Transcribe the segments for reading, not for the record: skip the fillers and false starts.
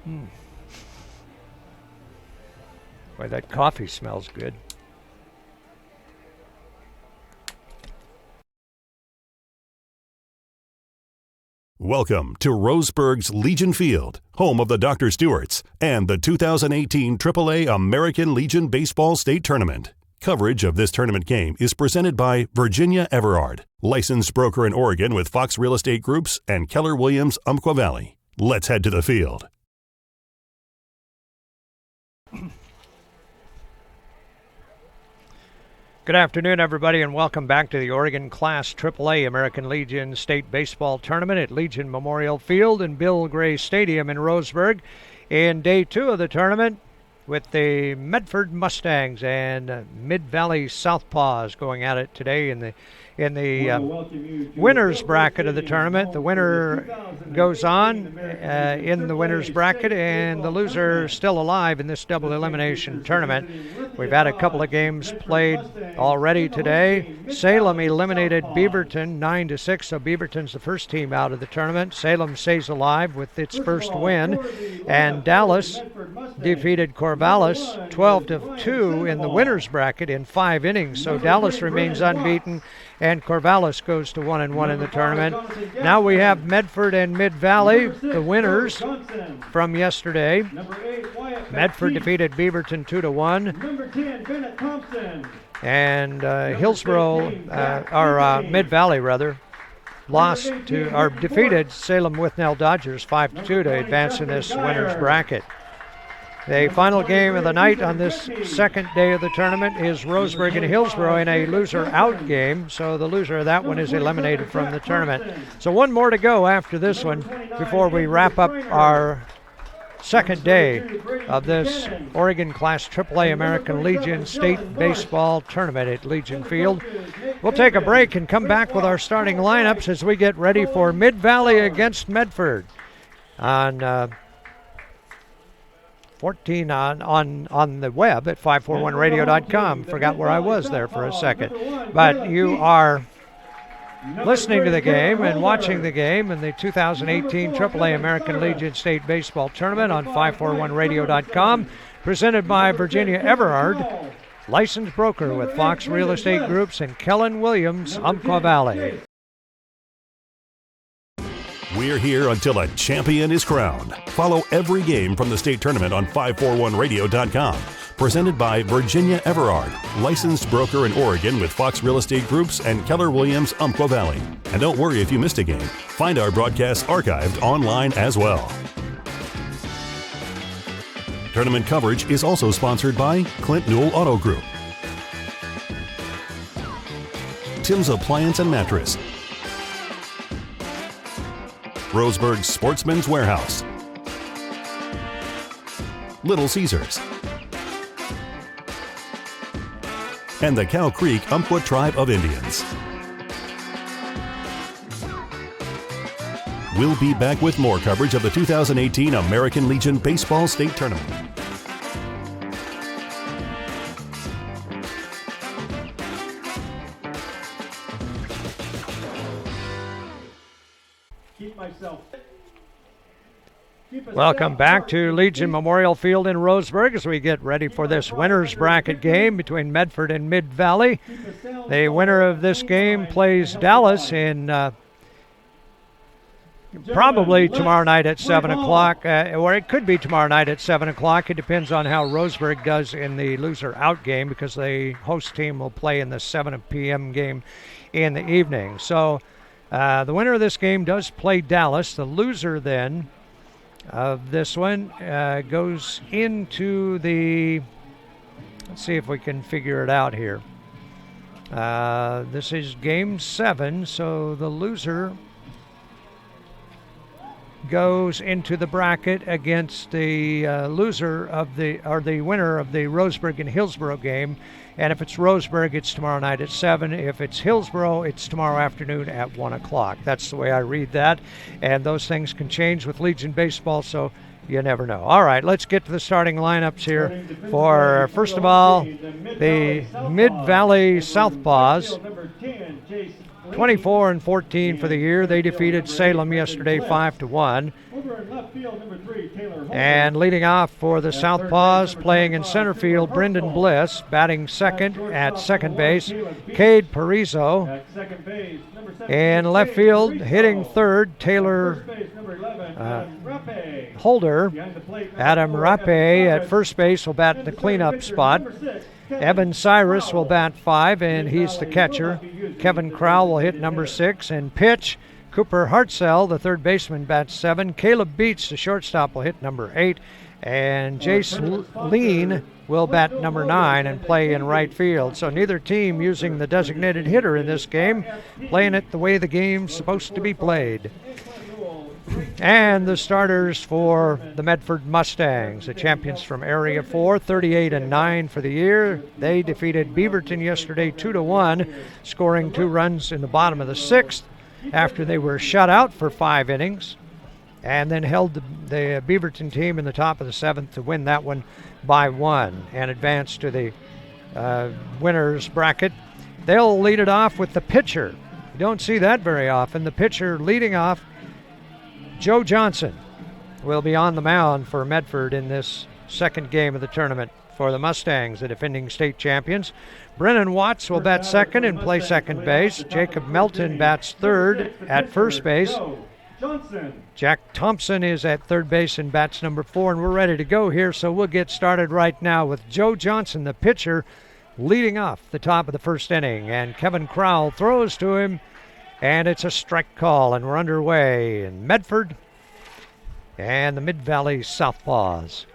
Boy, that coffee smells good. Welcome to Roseburg's Legion Field, home of the Dr. Stewarts and the 2018 AAA American Legion Baseball State Tournament. Coverage of this tournament game is presented by Virginia Everard, licensed broker in Oregon with Fox Real Estate Groups and Keller Williams, Umpqua Valley. Let's head to the field. Good afternoon, everybody, and welcome back to the Oregon Class AAA American Legion State Baseball Tournament at Legion Memorial Field and Bill Gray Stadium in Roseburg. In day 2 of the tournament, with the Medford Mustangs and Mid-Valley SouthPaws going at it today in the winners bracket of the tournament. The winner goes on in the winners bracket, and the loser still alive in this double elimination tournament. We've had a couple of games played already today. Salem eliminated Beaverton 9-6, so Beaverton's the first team out of the tournament. Salem stays alive with its first win, and Dallas defeated Corvallis 12-2 in the winners bracket in 5 innings. So Dallas remains unbeaten, and Corvallis goes to 1-1 in the tournament. Now we have Medford and Mid-Valley, the winners from yesterday. Medford defeated Beaverton 2-1. And Hillsborough, Mid-Valley rather, defeated Salem Withnell Dodgers 5-2 to advance in this winners bracket. The final game of the night on this second day of the tournament is Roseburg and Hillsborough in a loser-out game, so the loser of that one is eliminated from the tournament. So one more to go after this one before we wrap up our second day of this Oregon Class AAA American Legion State Baseball Tournament at Legion Field. We'll take a break and come back with our starting lineups as we get ready for Mid-Valley against Medford on 14 on the web at 541radio.com. Forgot where I was there for a second. But you are listening to the game and watching the game in the 2018 AAA American Legion State Baseball Tournament on 541radio.com, presented by Virginia Everard, licensed broker with Fox Real Estate Groups and Keller Williams, Umpqua Valley. We're here until a champion is crowned. Follow every game from the state tournament on 541radio.com. Presented by Virginia Everard, licensed broker in Oregon with Fox Real Estate Groups and Keller Williams, Umpqua Valley. And don't worry if you missed a game. Find our broadcasts archived online as well. Tournament coverage is also sponsored by Clint Newell Auto Group, Tim's Appliance and Mattress, Roseburg Sportsman's Warehouse, Little Caesars, and the Cow Creek Umpqua Tribe of Indians. We'll be back with more coverage of the 2018 American Legion Baseball State Tournament. Welcome back to Legion Memorial Field in Roseburg as we get ready for this winners bracket game between Medford and Mid-Valley. The winner of this game plays Dallas in probably tomorrow night at 7 o'clock, or it could be tomorrow night at 7 o'clock. It depends on how Roseburg does in the loser-out game, because the host team will play in the 7 p.m. game in the evening. So the winner of this game does play Dallas. The loser then of this one goes into the, let's see if we can figure it out here. This is game 7, so the loser goes into the bracket against the loser of the winner of the Roseburg and Hillsborough game. And if it's Roseburg, it's tomorrow night at 7. If it's Hillsborough, it's tomorrow afternoon at 1 o'clock. That's the way I read that. And those things can change with Legion Baseball, so you never know. All right, let's get to the starting lineups here for, first of all, the Mid-Valley SouthPaws. 24-14 for the year. They defeated Salem yesterday 5-1. And leading off for the SouthPaws, playing in center field, Brendan Bliss. Batting second at second base, Cade Parizo. In left field, hitting third, Taylor Holder. Adam Rappe at first base will bat the cleanup spot. Evan Cyrus will bat 5, and he's the catcher. Kevin Crowell will hit number 6, and pitch. Cooper Hartzell, the third baseman, bats 7. Caleb Beach, the shortstop, will hit number 8. And Jace Lean will bat number 9 and play in right field. So neither team using the designated hitter in this game, playing it the way the game's supposed to be played. And the starters for the Medford Mustangs, the champions from Area 4, 38-9 for the year. They defeated Beaverton yesterday 2-1, scoring 2 runs in the bottom of the 6th after they were shut out for 5 innings, and then held the Beaverton team in the top of the 7th to win that one by 1 and advance to the winners bracket. They'll lead it off with the pitcher. You don't see that very often. The pitcher leading off, Joe Johnson, will be on the mound for Medford in this second game of the tournament for the Mustangs, the defending state champions. Brennan Watts will bat second and play second base. Jacob Melton bats third at first base. Jack Thompson is at third base and bats number 4, and we're ready to go here, so we'll get started right now with Joe Johnson, the pitcher, leading off the top of the first inning. And Kevin Crowell throws to him, and it's a strike call, and we're underway in Medford and the Mid-Valley SouthPaws.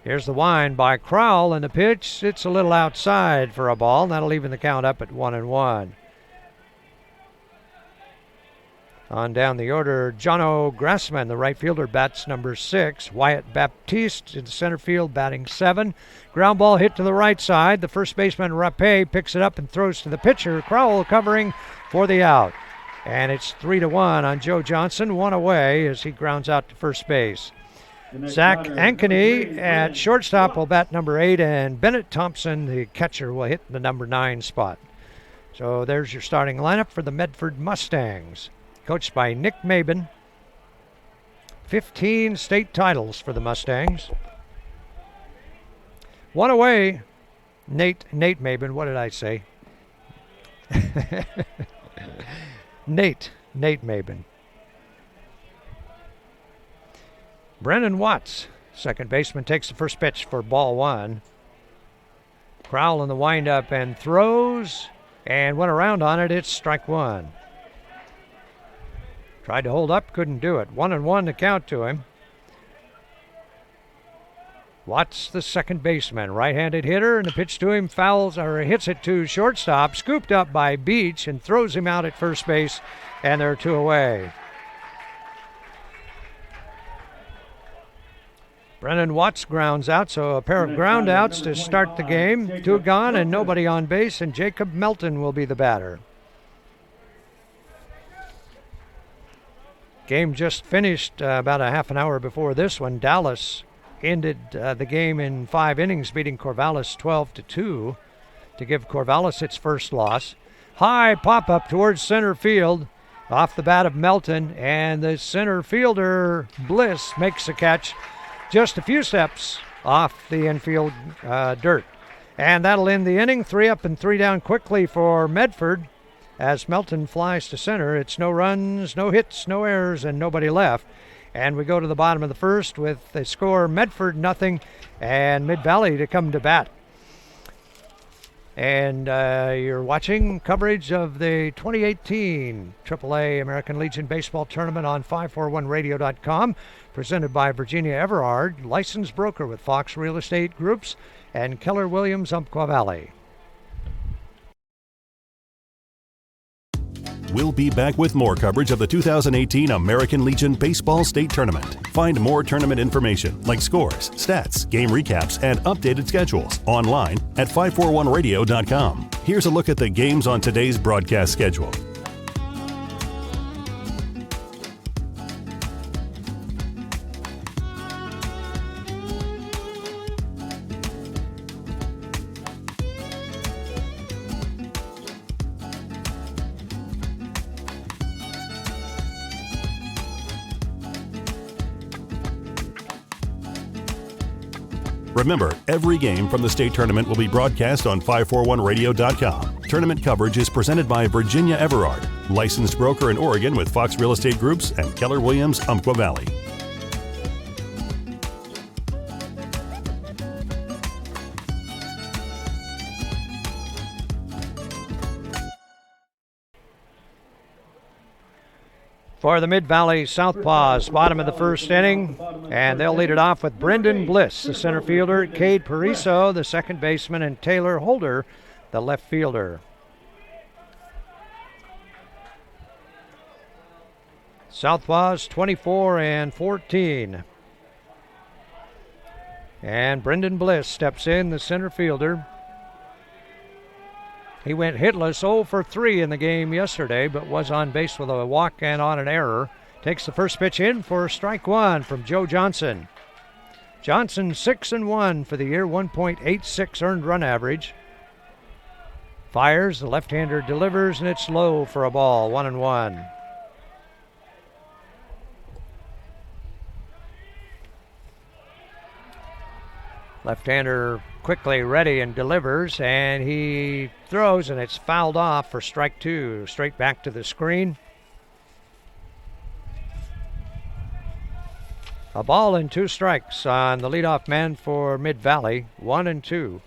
Here's the wind by Crowell, and the pitch, it's a little outside for a ball. That'll even the count up at 1-1. On down the order, Jono Grassman, the right fielder, bats number 6. Wyatt Baptiste in the center field, batting 7. Ground ball hit to the right side. The first baseman, Rappe, picks it up and throws to the pitcher. Crowell covering for the out. And it's 3-1 on Joe Johnson, 1 away as he grounds out to first base. Zach Ankeny at shortstop will bat number 8, and Bennett Thompson, the catcher, will hit the number 9 spot. So there's your starting lineup for the Medford Mustangs, coached by Nick Mabin. 15 state titles for the Mustangs. 1 away, Nate Mabin. What did I say? Nate Mabin. Brennan Watts, second baseman, takes the first pitch for ball 1. Crowell in the windup and throws and went around on it. It's strike 1. Tried to hold up, couldn't do it. 1-1 to count to him. Watts, the second baseman, right-handed hitter, and the pitch to him hits it to shortstop, scooped up by Beach and throws him out at first base, and they're 2 away. Brennan Watts grounds out, so a pair of ground outs to start the game. 2 gone and nobody on base, and Jacob Melton will be the batter. Game just finished about a half an hour before this one. Dallas ended the game in 5 innings, beating Corvallis 12-2 to give Corvallis its first loss. High pop-up towards center field off the bat of Melton, and the center fielder, Bliss, makes a catch just a few steps off the infield dirt. And that'll end the inning. 3 up and 3 down quickly for Medford as Melton flies to center. It's no runs, no hits, no errors, and nobody left. And we go to the bottom of the first with the score Medford 0 and Mid-Valley to come to bat. And you're watching coverage of the 2018 AAA American Legion Baseball Tournament on 541radio.com, presented by Virginia Everard, licensed broker with Fox Real Estate Groups and Keller Williams, Umpqua Valley. We'll be back with more coverage of the 2018 American Legion Baseball State Tournament. Find more tournament information like scores, stats, game recaps, and updated schedules online at 541radio.com. Here's a look at the games on today's broadcast schedule. Remember, every game from the state tournament will be broadcast on 541radio.com. Tournament coverage is presented by Virginia Everard, licensed broker in Oregon with Fox Real Estate Groups and Keller Williams, Umpqua Valley. For the Mid-Valley SouthPaws, bottom of the first inning, and they'll lead it off with Brendan Bliss, the center fielder, Cade Pariso, the second baseman, and Taylor Holder, the left fielder. SouthPaws 24-14. And Brendan Bliss steps in, the center fielder. He went hitless 0 for 3 in the game yesterday, but was on base with a walk and on an error. Takes the first pitch in for strike one from Joe Johnson. Johnson 6-1 for the year, 1.86 earned run average. Fires, the left-hander delivers, and it's low for a ball, 1-1. Left-hander quickly ready and delivers, and he throws, and it's fouled off for strike two. Straight back to the screen. A ball and 2 strikes on the leadoff man for Mid-Valley, 1-2.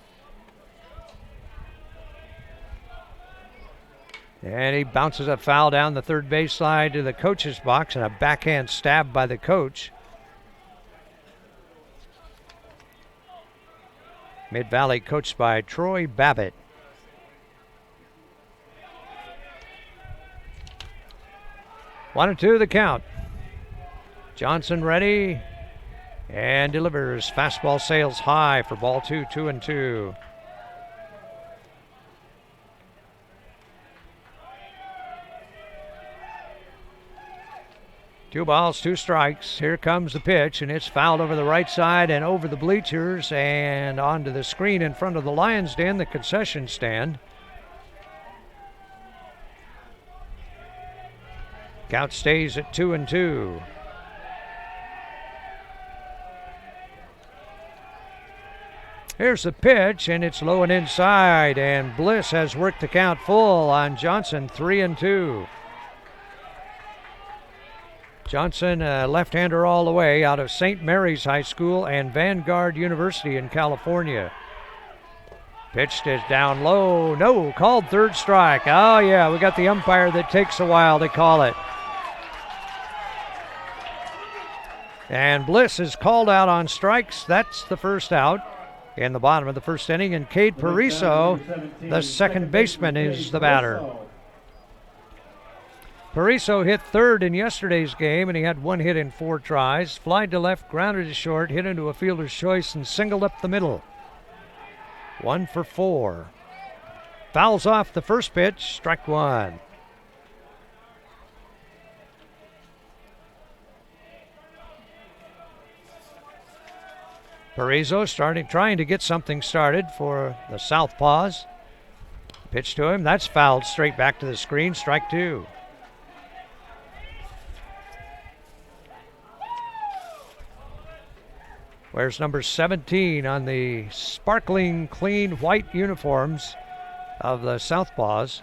And he bounces a foul down the third base side to the coach's box, and a backhand stab by the coach. Mid-Valley coached by Troy Babbitt. One and two the count. Johnson ready and delivers. Fastball sails high for ball two, 2-2. Two balls, 2 strikes. Here comes the pitch, and it's fouled over the right side and over the bleachers and onto the screen in front of the Lions' Den, the concession stand. Count stays at 2-2. Here's the pitch, and it's low and inside, and Bliss has worked the count full on Johnson, 3-2. Johnson, left-hander all the way, out of St. Mary's High School and Vanguard University in California. Pitched is down low. No, called third strike. Oh, yeah, we got the umpire that takes a while to call it. And Bliss is called out on strikes. That's the first out in the bottom of the first inning. And Cade Pariso, the second baseman, is the batter. Pariso hit third in yesterday's game, and he had 1 hit in 4 tries. Flied to left, grounded to short, hit into a fielder's choice, and singled up the middle. 1 for 4. Fouls off the first pitch, strike one. Pariso trying to get something started for the SouthPaws. Pitch to him, that's fouled straight back to the screen, strike two. Wears number 17 on the sparkling clean white uniforms of the SouthPaws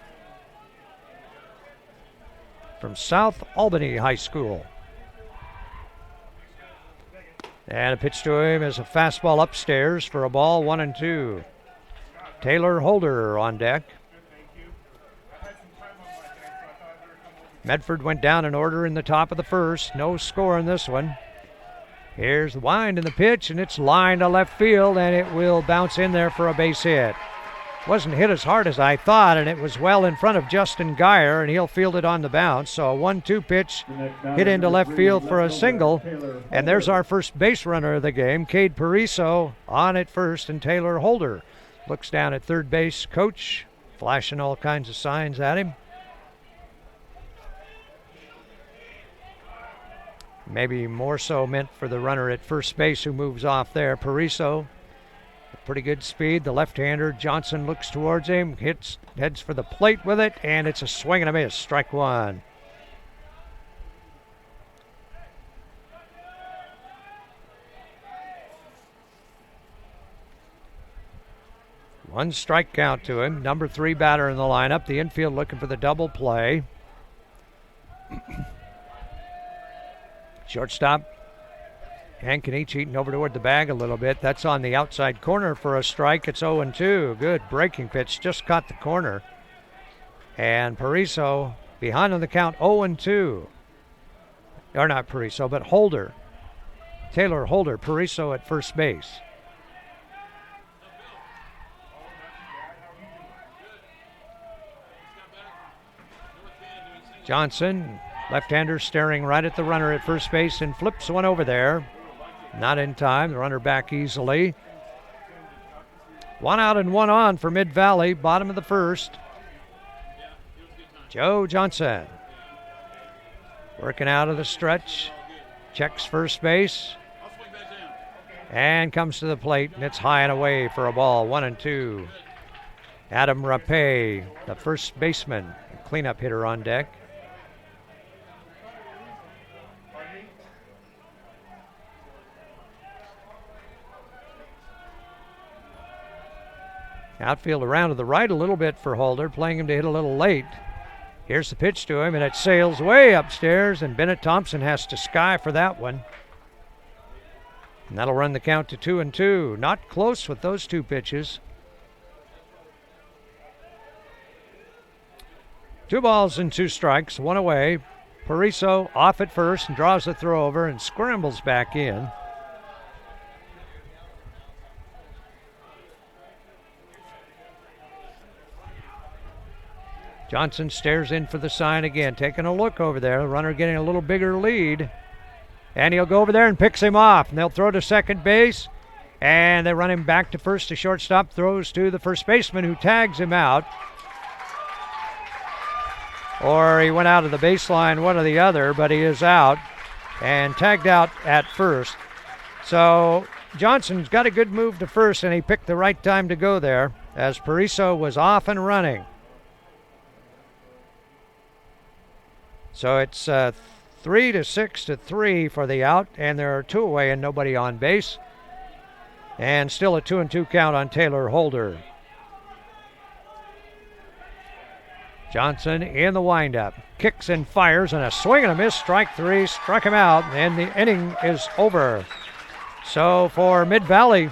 from South Albany High School. And a pitch to him is a fastball upstairs for a ball, 1-2. Taylor Holder on deck. Medford went down in order in the top of the first. No score in this one. Here's the wind in the pitch, and it's lined to left field, and it will bounce in there for a base hit. Wasn't hit as hard as I thought, and it was well in front of Justin Geyer, and he'll field it on the bounce. So a 1-2 pitch hit into left field for a single, and there's our first base runner of the game, Cade Pariso on at first, and Taylor Holder looks down at third base. Coach flashing all kinds of signs at him. Maybe more so meant for the runner at first base who moves off there. Pariso, pretty good speed. The left-hander, Johnson looks towards him, heads for the plate with it, and it's a swing and a miss. Strike one. One strike count to him. Number 3 batter in the lineup. The infield looking for the double play. Shortstop Hank Kenichi eating over toward the bag a little bit. That's on the outside corner for a strike. It's 0-2. Good breaking pitch. Just caught the corner. And Pariso behind on the count, 0-2. Or not Pariso, but Holder. Taylor Holder, Pariso at first base. Johnson, left-hander, staring right at the runner at first base and flips one over there. Not in time. The runner back easily. 1 out and 1 on for Mid-Valley, bottom of the first. Joe Johnson working out of the stretch. Checks first base. And comes to the plate, and it's high and away for a ball. 1-2. Adam Rapé, the first baseman, cleanup hitter on deck. Outfield around to the right a little bit for Holder, playing him to hit a little late. Here's the pitch to him, and it sails way upstairs, and Bennett Thompson has to sky for that one. And that'll run the count to 2-2. Not close with those two pitches. 2 balls and 2 strikes, 1 away. Pariso off at first and draws the throw over and scrambles back in. Johnson stares in for the sign again, taking a look over there. The runner getting a little bigger lead. And he'll go over there and picks him off. And they'll throw to second base. And they run him back to first. To shortstop, throws to the first baseman who tags him out. Or he went out of the baseline, one or the other, but he is out and tagged out at first. So Johnson's got a good move to first, and he picked the right time to go there as Pariso was off and running. So it's 3-6-3 for the out, and there are 2 away and nobody on base. And still a 2-2 count on Taylor Holder. Johnson in the windup. Kicks and fires, and a swing and a miss. Strike 3, struck him out, and the inning is over. So for Mid-Valley,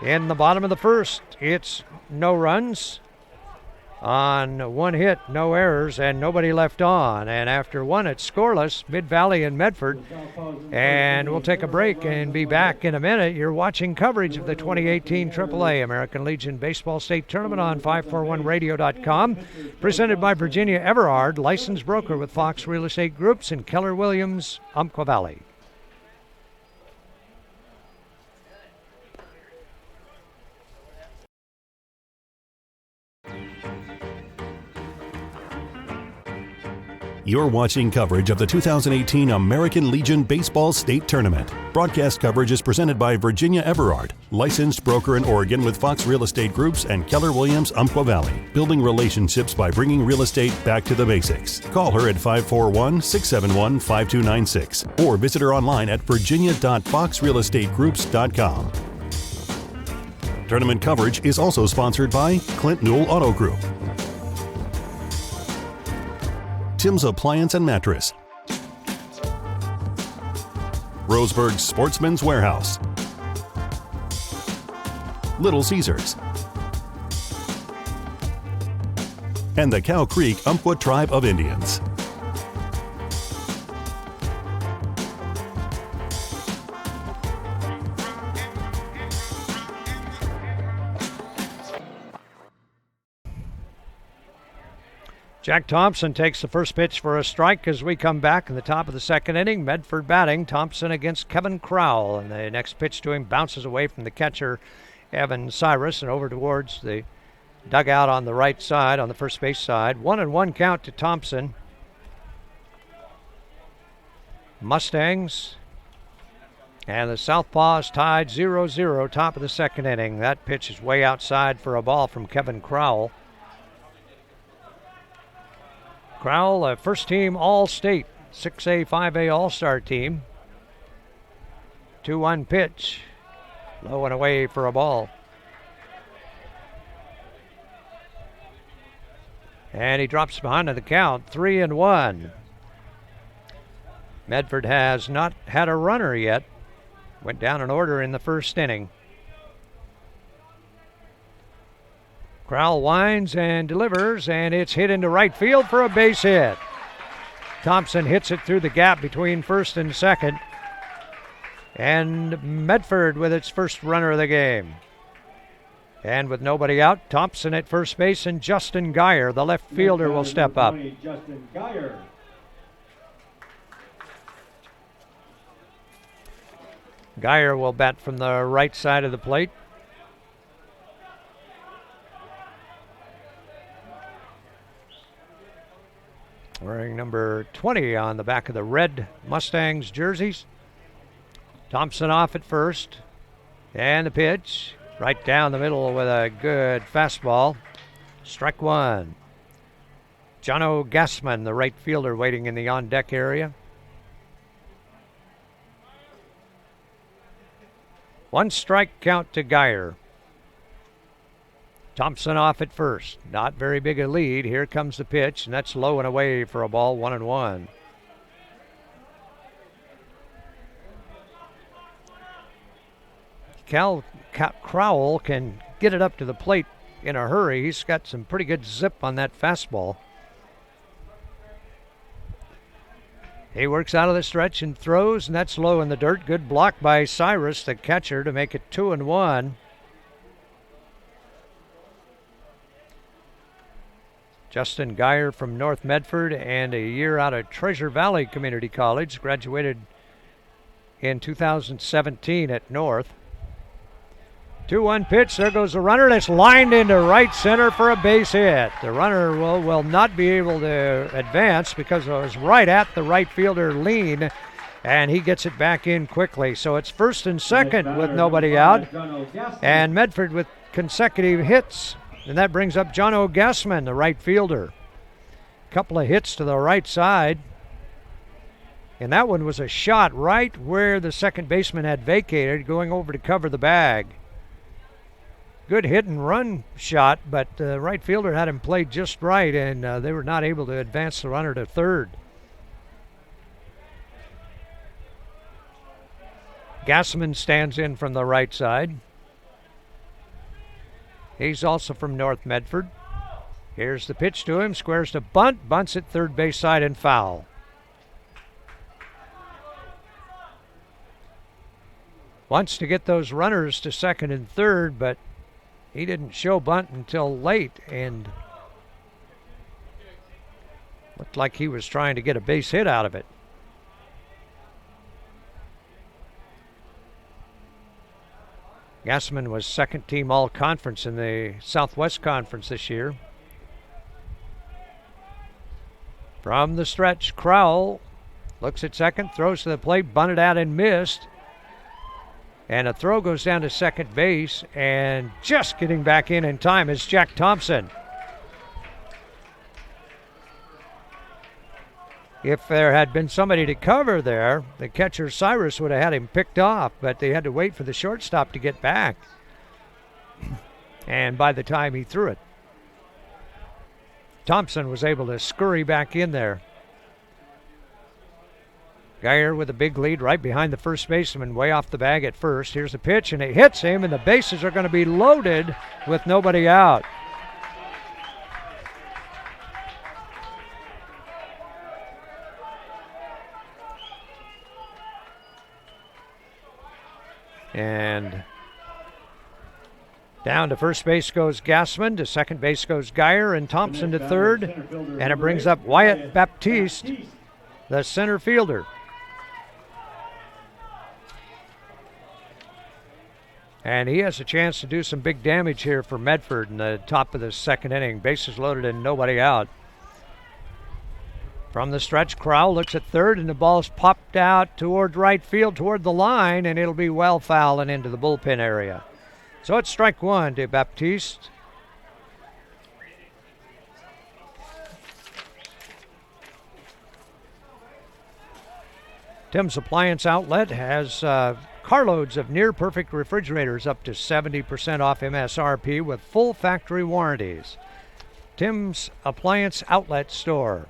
in the bottom of the first, it's no runs on 1 hit, no errors, and nobody left on. And after 1, it's scoreless, Mid-Valley and Medford. And we'll take a break and be back in a minute. You're watching coverage of the 2018 AAA American Legion Baseball State Tournament on 541radio.com. Presented by Virginia Everard, licensed broker with Fox Real Estate Groups in Keller Williams, Umpqua Valley. You're watching coverage of the 2018 American Legion Baseball State Tournament. Broadcast coverage is presented by Virginia Everard, licensed broker in Oregon with Fox Real Estate Groups and Keller Williams, Umpqua Valley. Building relationships by bringing real estate back to the basics. Call her at 541-671-5296 or visit her online at virginia.foxrealestategroups.com. Tournament coverage is also sponsored by Clint Newell Auto Group, Tim's Appliance and Mattress, Roseburg Sportsman's Warehouse, Little Caesars, and the Cow Creek Umpqua Tribe of Indians. Jack Thompson takes the first pitch for a strike as we come back in the top of the second inning. Medford batting. Thompson against Kevin Crowell. And the next pitch to him bounces away from the catcher, Evan Cyrus, and over towards the dugout on the right side, on the first base side. 1-1 count to Thompson. Mustangs and the SouthPaws tied 0-0, top of the second inning. That pitch is way outside for a ball from Kevin Crowell. Crowell, a first-team All-State, 6A, 5A All-Star team. 2-1 pitch, low and away for a ball. And he drops behind the count, 3-1. Medford has not had a runner yet. Went down in order in the first inning. Crowell winds and delivers, and it's hit into right field for a base hit. Thompson hits it through the gap between first and second. And Medford with its first runner of the game. And with nobody out, Thompson at first base and Justin Geyer, the left fielder, will step up. Justin Geyer. Geyer will bat from the right side of the plate. Wearing number 20 on the back of the red Mustangs jerseys. Thompson off at first. And the pitch. Right down the middle with a good fastball. Strike one. Jono Gassman, the right fielder, waiting in the on-deck area. One strike count to Geyer. Thompson off at first. Not very big a lead. Here comes the pitch, and that's low and away for a ball, 1-1. Crowell can get it up to the plate in a hurry. He's got some pretty good zip on that fastball. He works out of the stretch and throws, and that's low in the dirt. Good block by Cyrus, the catcher, to make it 2-1. Justin Geyer from North Medford and a year out of Treasure Valley Community College. Graduated in 2017 at North. 2-1 pitch. There goes the runner. That's lined into right center for a base hit. The runner will not be able to advance because it was right at the right fielder lean, and he gets it back in quickly. So it's first and second with nobody out, and Medford with consecutive hits, and that brings up Jono Gassman, the right fielder. Couple of hits to the right side, and that one was a shot right where the second baseman had vacated, going over to cover the bag. Good hit and run shot, but the right fielder had him played just right, and they were not able to advance the runner to third. Gassman stands in from the right side. He's also from North Medford. Here's the pitch to him, squares to bunt, bunts at third base side and foul. Wants to get those runners to second and third, but he didn't show bunt until late, and looked like he was trying to get a base hit out of it. Gassman was second team all-conference in the Southwest Conference this year. From the stretch, Crowell looks at second, throws to the plate, bunted out and missed. And a throw goes down to second base, and just getting back in time is Jack Thompson. If there had been somebody to cover there, the catcher Cyrus would have had him picked off, but they had to wait for the shortstop to get back. And by the time he threw it, Thompson was able to scurry back in there. Geyer with a big lead right behind the first baseman, way off the bag at first. Here's the pitch, and it hits him, and the bases are going to be loaded with nobody out. And down to first base goes Gassman, to second base goes Geyer, and Thompson to third, and it brings up Wyatt Baptiste, the center fielder. And he has a chance to do some big damage here for Medford in the top of the second inning. Bases loaded and nobody out. From the stretch, Crowell looks at third, and the ball's popped out toward right field, toward the line, and it'll be well foul and into the bullpen area. So it's strike one to Baptiste. Tim's Appliance Outlet has carloads of near-perfect refrigerators up to 70% off MSRP with full factory warranties. Tim's Appliance Outlet Store.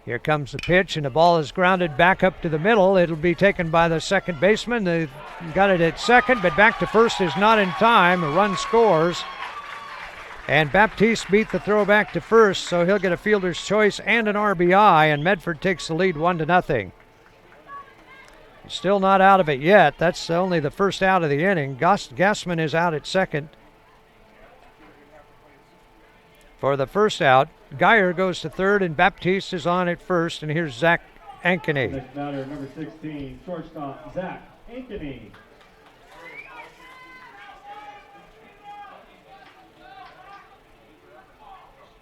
Here comes the pitch, and the ball is grounded back up to the middle. It'll be taken by the second baseman. They got it at second, but back to first is not in time. A run scores. And Baptiste beat the throw back to first, so he'll get a fielder's choice and an RBI, and Medford takes the lead 1-0. Still not out of it yet. That's only the first out of the inning. Gassman is out at second for the first out. Geyer goes to third, and Baptiste is on at first, and here's Zach Ankeny. Next batter, number 16, shortstop, Zach Ankeny.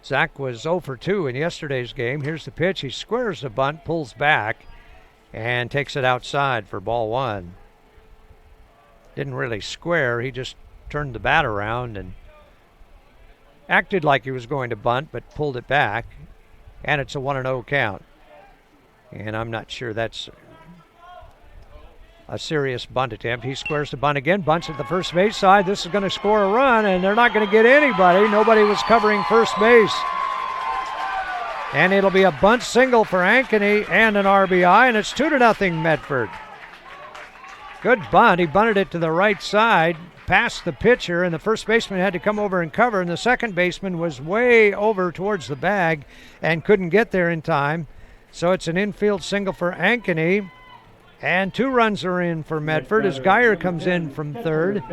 Zach was 0 for 2 in yesterday's game. Here's the pitch. He squares the bunt, pulls back, and takes it outside for ball 1. Didn't really square. He just turned the bat around and acted like he was going to bunt, but pulled it back. And it's a 1-0 count. And I'm not sure that's a serious bunt attempt. He squares the bunt again, bunts at the first base side. This is going to score a run, and they're not going to get anybody. Nobody was covering first base. And it'll be a bunt single for Ankeny and an RBI, and it's 2-0 Medford. Good bunt. He bunted it to the right side, past the pitcher, and the first baseman had to come over and cover, and the second baseman was way over towards the bag and couldn't get there in time. So it's an infield single for Ankeny. And 2 runs are in for Medford as Geyer comes in from third.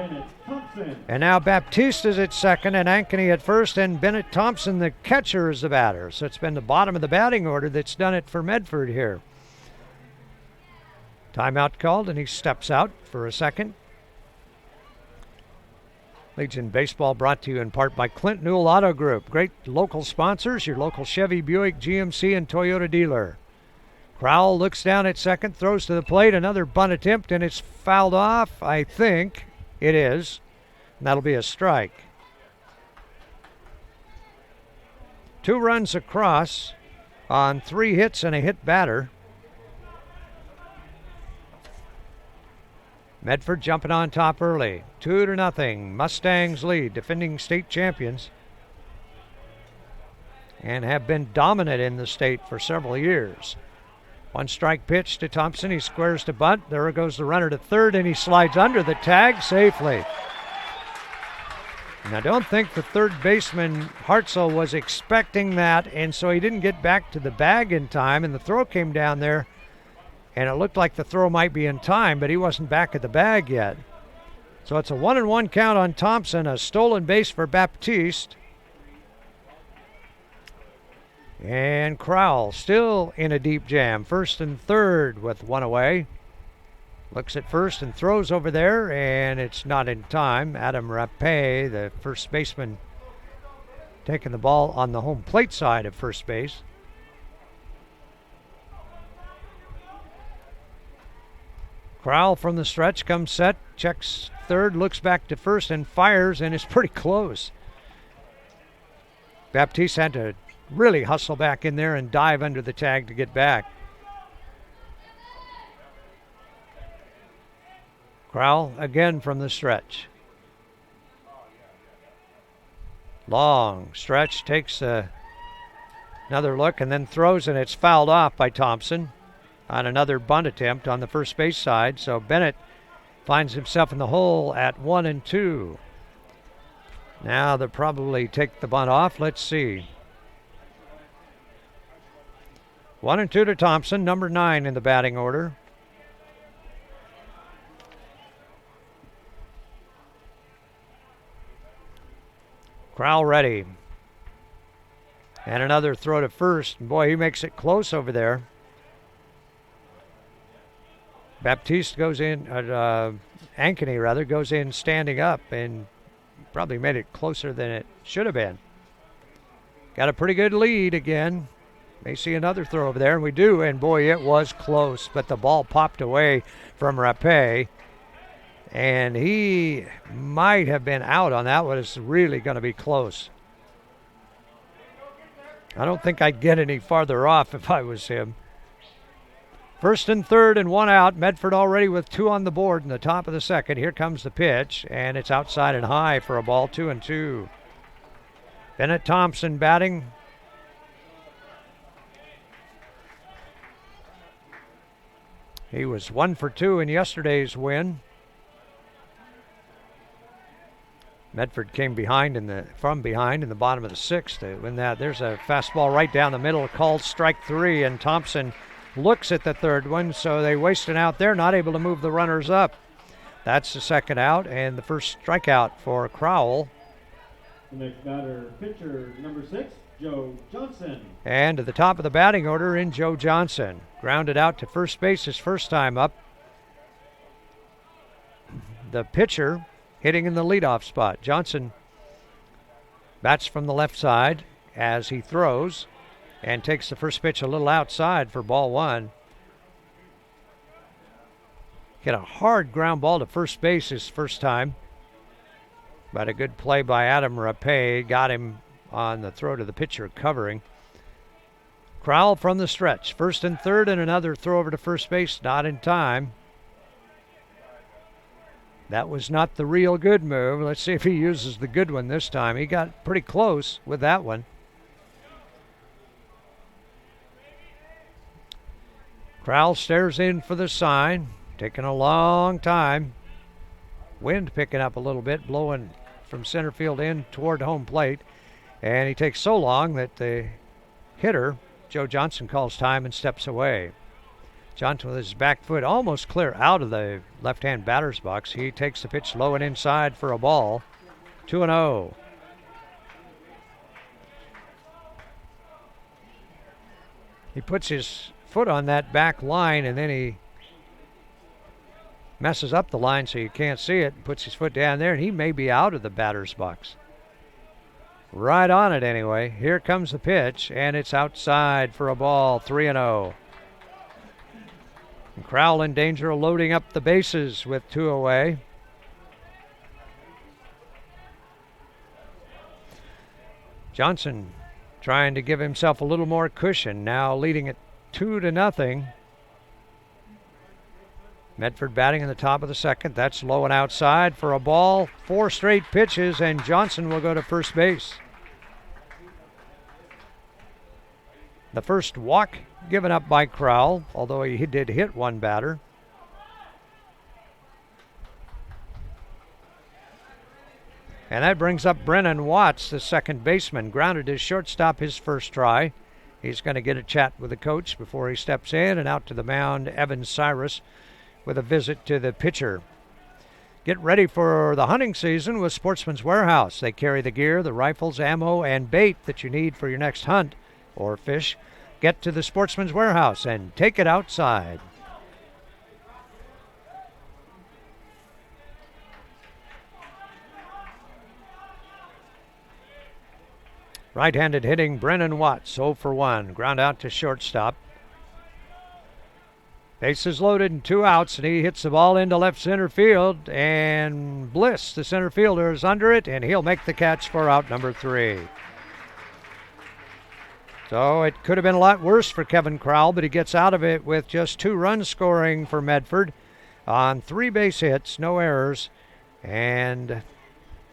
And now Baptiste is at second and Ankeny at first, and Bennett Thompson, the catcher, is the batter. So it's been the bottom of the batting order that's done it for Medford here. Timeout called, and he steps out for a second. Legion Baseball brought to you in part by Clint Newell Auto Group. Great local sponsors, your local Chevy, Buick, GMC, and Toyota dealer. Crowell looks down at second, throws to the plate, another bunt attempt, and it's fouled off. I think it is. And that'll be a strike. 2 runs across on 3 hits and a hit batter. Medford jumping on top early. 2-0. Mustangs lead, defending state champions, and have been dominant in the state for several years. 1 strike pitch to Thompson. He squares to bunt. There goes the runner to third, and he slides under the tag safely. And I don't think the third baseman, Hartzell, was expecting that, and so he didn't get back to the bag in time, and the throw came down there, and it looked like the throw might be in time, but he wasn't back at the bag yet. So it's a 1-1 count on Thompson, a stolen base for Baptiste. And Crowell still in a deep jam. First and third with 1 away. Looks at first and throws over there, and it's not in time. Adam Rapé, the first baseman, taking the ball on the home plate side of first base. Crowell from the stretch comes set, checks third, looks back to first, and fires, and it's pretty close. Baptiste had to really hustle back in there and dive under the tag to get back. Crowell again from the stretch. Long stretch, takes another look and then throws, and it's fouled off by Thompson on another bunt attempt on the first base side. So Bennett finds himself in the hole at 1-2. Now they'll probably take the bunt off. Let's see. 1-2 to Thompson, number 9 in the batting order. Crowell ready. And another throw to first. Boy, he makes it close over there. Baptiste goes in, Ankeny rather, goes in standing up and probably made it closer than it should have been. Got a pretty good lead again. May see another throw over there, and we do, and boy, it was close, but the ball popped away from Rapé, and he might have been out on that one. It's really going to be close. I don't think I'd get any farther off if I was him. First and third and 1 out. Medford already with 2 on the board in the top of the second. Here comes the pitch, and it's outside and high for a ball, 2-2. Bennett Thompson batting. He was 1 for 2 in yesterday's win. Medford came from behind in the bottom of the 6th to win that. There's a fastball right down the middle called strike 3, and Thompson looks at the third one, so they waste an out there, not able to move the runners up. That's the second out and the first strikeout for Crowell. The next batter, pitcher number 6, Joe Johnson. And to the top of the batting order in Joe Johnson. Grounded out to first base his first time up. The pitcher hitting in the leadoff spot. Johnson bats from the left side as he throws and takes the first pitch a little outside for ball 1. Hit a hard ground ball to first base his first time. But a good play by Adam Rapay got him on the throw to the pitcher covering. Crowell from the stretch. First and third and another throw over to first base. Not in time. That was not the real good move. Let's see if he uses the good one this time. He got pretty close with that one. Crowell stares in for the sign. Taking a long time. Wind picking up a little bit, blowing from center field in toward home plate. And he takes so long that the hitter, Joe Johnson, calls time and steps away. Johnson with his back foot almost clear out of the left-hand batter's box. He takes the pitch low and inside for a ball. 2-0. He puts his foot on that back line and then he messes up the line so you can't see it, puts his foot down there, and he may be out of the batter's box. Right on it anyway. Here comes the pitch, and it's outside for a ball. 3-0. And Crowell in danger of loading up the bases with 2 away. Johnson trying to give himself a little more cushion, now leading it 2-0. Medford batting in the top of the second. That's low and outside for a ball. 4 straight pitches, and Johnson will go to first base. The first walk given up by Crowell, although he did hit one batter. And that brings up Brennan Watts, the second baseman. Grounded his shortstop his first try. He's going to get a chat with the coach before he steps in, and out to the mound, Evan Cyrus, with a visit to the pitcher. Get ready for the hunting season with Sportsman's Warehouse. They carry the gear, the rifles, ammo, and bait that you need for your next hunt or fish. Get to the Sportsman's Warehouse and take it outside. Right-handed hitting Brennan Watts, 0 for 1. Ground out to shortstop. Bases loaded and 2 outs, and he hits the ball into left center field, and Bliss, the center fielder, is under it, and he'll make the catch for out number 3. So it could have been a lot worse for Kevin Crowell, but he gets out of it with just 2 runs scoring for Medford on 3 base hits, no errors, and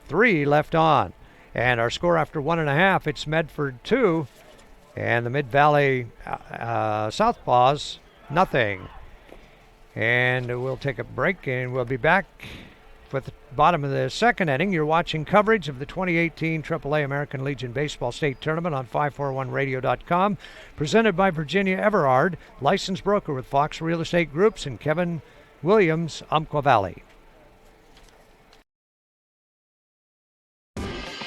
3 left on. And our score after 1.5, it's Medford 2, and the Mid-Valley SouthPaws, nothing. And we'll take a break, and we'll be back with the bottom of the second inning. You're watching coverage of the 2018 AAA American Legion Baseball State Tournament on 541radio.com, presented by Virginia Everard, licensed broker with Fox Real Estate Groups, and Kevin Williams, Umpqua Valley.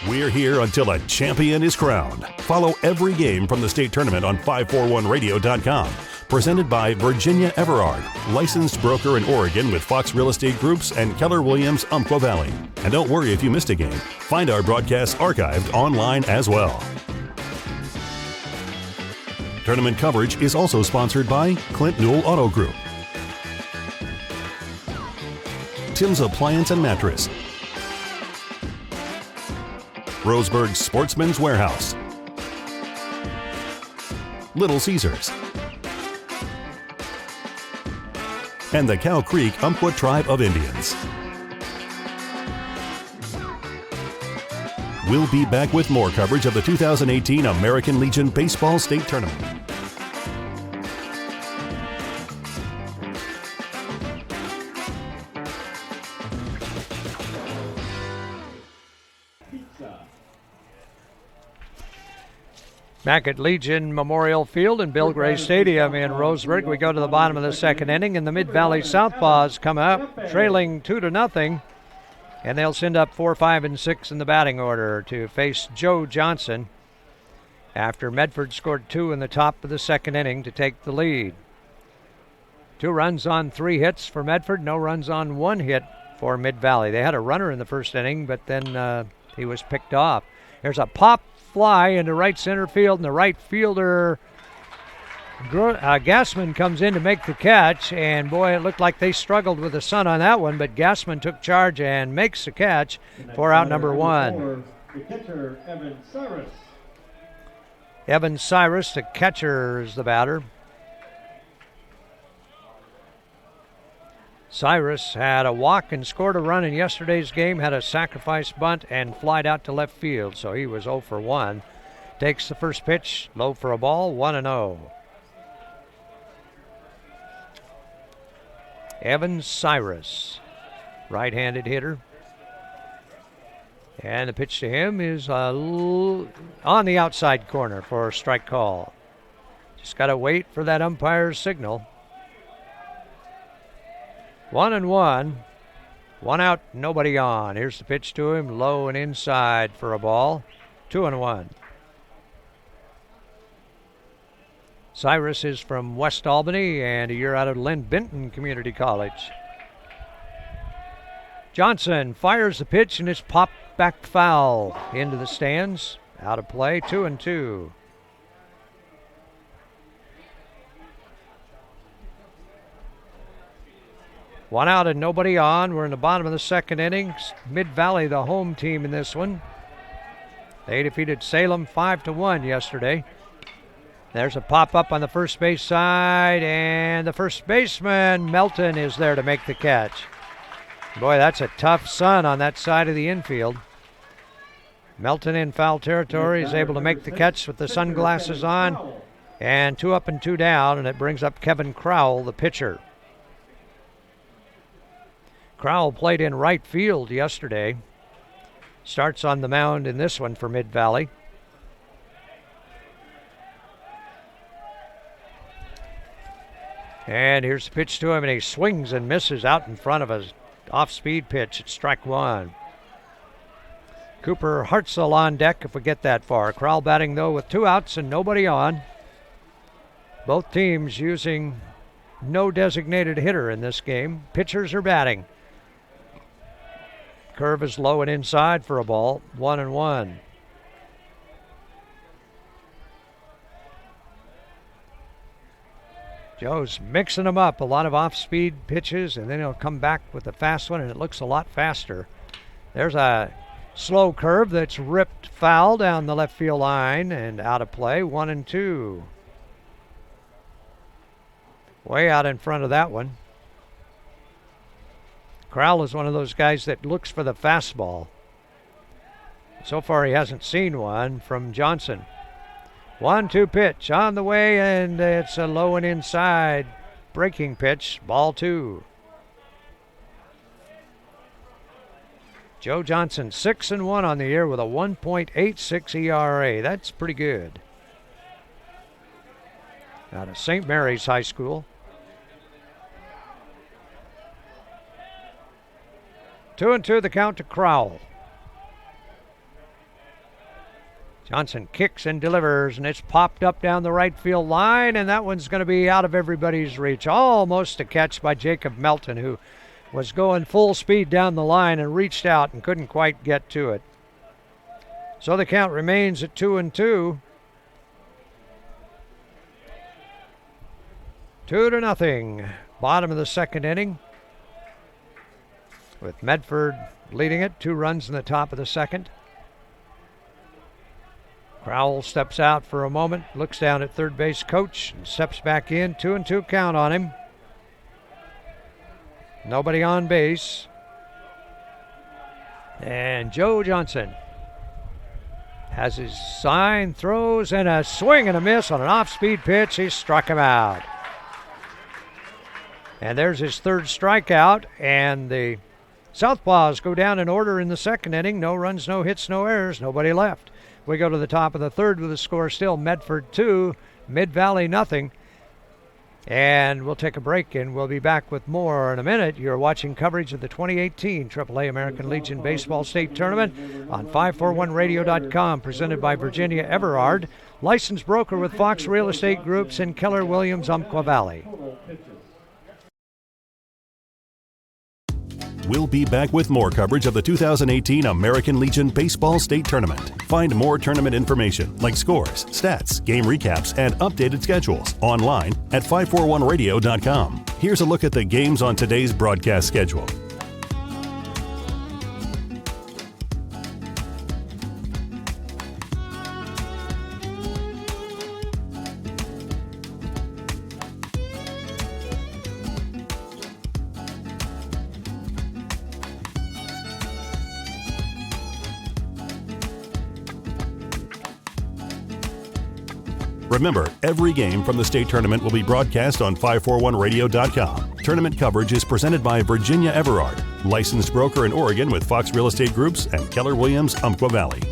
We're here until a champion is crowned. Follow every game from the state tournament on 541radio.com. Presented by Virginia Everard, licensed broker in Oregon with Fox Real Estate Groups and Keller Williams, Umpqua Valley. And don't worry if you missed a game. Find our broadcasts archived online as well. Tournament coverage is also sponsored by Clint Newell Auto Group, Tim's Appliance and Mattress, Roseburg Sportsman's Warehouse, Little Caesars, and the Cow Creek Umpqua Tribe of Indians. We'll be back with more coverage of the 2018 American Legion Baseball State Tournament. Back at Legion Memorial Field and Bill Gray Stadium in Roseburg, we go to the bottom of the second inning, and the Mid-Valley SouthPaws come up trailing 2-0, and they'll send up 4, 5, and 6 in the batting order to face Joe Johnson after Medford scored 2 in the top of the second inning to take the lead. 2 runs on 3 hits for Medford, no runs on 1 hit for Mid-Valley. They had a runner in the first inning, but then he was picked off. There's a pop fly into right center field, and the right fielder Gassman comes in to make the catch, and boy, it looked like they struggled with the sun on that one, but Gassman took charge and makes the catch for out number 1. The catcher, Evan Cyrus. Evan Cyrus, the catcher, is the batter. Cyrus had a walk and scored a run in yesterday's game, had a sacrifice bunt and flied out to left field, so he was 0 for 1. Takes the first pitch, low for a ball, 1-0. Evan Cyrus, right-handed hitter. And the pitch to him is on the outside corner for a strike call. Just got to wait for that umpire's signal. 1-1. 1 out, nobody on. Here's the pitch to him, low and inside for a ball. 2-1. Cyrus is from West Albany and a year out of Lynn Benton Community College. Johnson fires the pitch and it's popped back foul into the stands. Out of play, 2-2. One out and nobody on. We're in the bottom of the second inning. Mid-Valley, the home team in this one. They defeated Salem 5-1 yesterday. There's a pop-up on the first base side, and the first baseman, Melton, is there to make the catch. Boy, that's a tough sun on that side of the infield. Melton in foul territory is able to make the catch with the sunglasses on, and 2 up and 2 down, and it brings up Kevin Crowell, the pitcher. Crowell played in right field yesterday. Starts on the mound in this one for Mid-Valley. And here's the pitch to him, and he swings and misses out in front of a off-speed pitch. It's strike 1. Cooper Hartzell on deck if we get that far. Crowell batting, though, with 2 outs and nobody on. Both teams using no designated hitter in this game. Pitchers are batting. Curve is low and inside for a ball. 1-1. Joe's mixing them up. A lot of off-speed pitches, and then he'll come back with a fast one, and it looks a lot faster. There's a slow curve that's ripped foul down the left field line and out of play. 1-2. Way out in front of that one. Crowell is one of those guys that looks for the fastball. So far he hasn't seen one from Johnson. 1-2 pitch on the way, and it's a low and inside breaking pitch. Ball 2. Joe Johnson 6-1 on the year with a 1.86 ERA. That's pretty good. Out of St. Mary's High School. 2-2 the count to Crowell. Johnson kicks and delivers, and it's popped up down the right field line, and that one's going to be out of everybody's reach. Almost a catch by Jacob Melton, who was going full speed down the line and reached out and couldn't quite get to it. So the count remains at 2-2. 2-0. Bottom of the second inning, with Medford leading it. 2 runs in the top of the second. Crowell steps out for a moment, looks down at third base coach, and steps back in. 2-2 count on him. Nobody on base. And Joe Johnson has his sign, throws, and a swing and a miss on an off-speed pitch. He struck him out. And there's his third strikeout, and the SouthPaws go down in order in the second inning. No runs, no hits, no errors, nobody left. We go to the top of the third with the score still Medford 2, Mid-Valley nothing. And we'll take a break, and we'll be back with more in a minute. You're watching coverage of the 2018 AAA American Legion Baseball State Tournament on 541radio.com, presented by Virginia Everard, licensed broker with Fox Real Estate Groups in Keller Williams, Umpqua Valley. We'll be back with more coverage of the 2018 American Legion Baseball State Tournament. Find more tournament information like scores, stats, game recaps, and updated schedules online at 541radio.com. Here's a look at the games on today's broadcast schedule. Remember, every game from the state tournament will be broadcast on 541radio.com. Tournament coverage is presented by Virginia Everard, licensed broker in Oregon with Fox Real Estate Groups and Keller Williams, Umpqua Valley.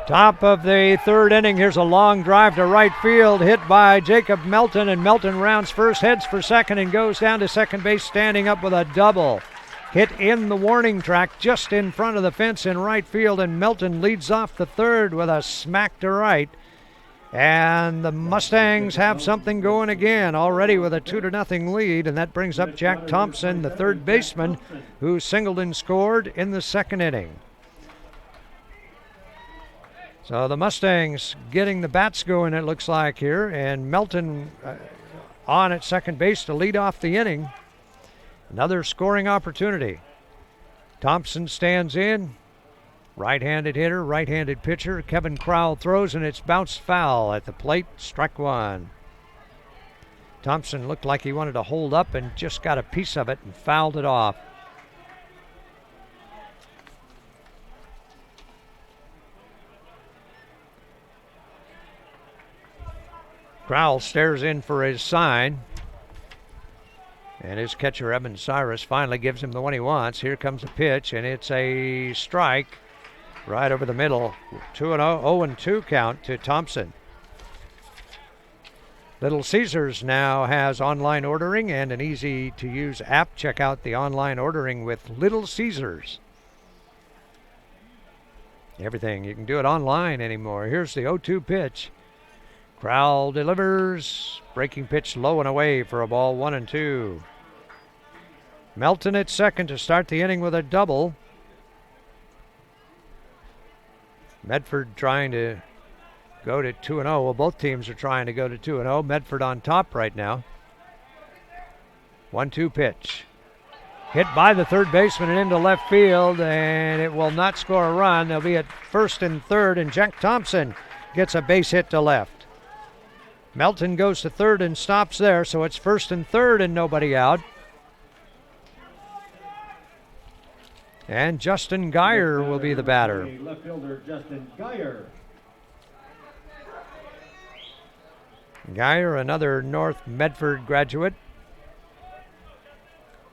Top of the third inning. Here's a long drive to right field, hit by Jacob Melton, and Melton rounds first, heads for second, and goes down to second base, standing up with a double. Hit in the warning track just in front of the fence in right field, and Melton leads off the third with a smack to right. And the Mustangs have something going again, already with a 2-0 lead, and that brings up Jack Thompson, the third baseman, who singled and scored in the second inning. So the Mustangs getting the bats going, it looks like here, and Melton on at second base to lead off the inning. Another scoring opportunity. Thompson stands in. Right-handed hitter, right-handed pitcher. Kevin Crowell throws, and it's bounced foul at the plate. Strike one. Thompson looked like he wanted to hold up and just got a piece of it and fouled it off. Crowell stares in for his sign. And his catcher, Evan Cyrus, finally gives him the one he wants. Here comes a pitch, and it's a strike right over the middle. 2-0, 0-2 count to Thompson. Little Caesars now has online ordering and an easy-to-use app. Check out the online ordering with Little Caesars. Everything. You can do it online anymore. Here's the 0-2 pitch. Crowell delivers. Breaking pitch low and away for a ball, 1-2. Melton at second to start the inning with a double. Medford trying to go to 2-0. Well, both teams are trying to go to 2-0. Medford on top right now. 1-2 pitch. Hit by the third baseman and into left field, and it will not score a run. They'll be at first and third, and Jack Thompson gets a base hit to left. Melton goes to third and stops there, so it's first and third and nobody out. And Justin Geyer will be the batter. Left fielder Justin Geyer. Geyer, another North Medford graduate.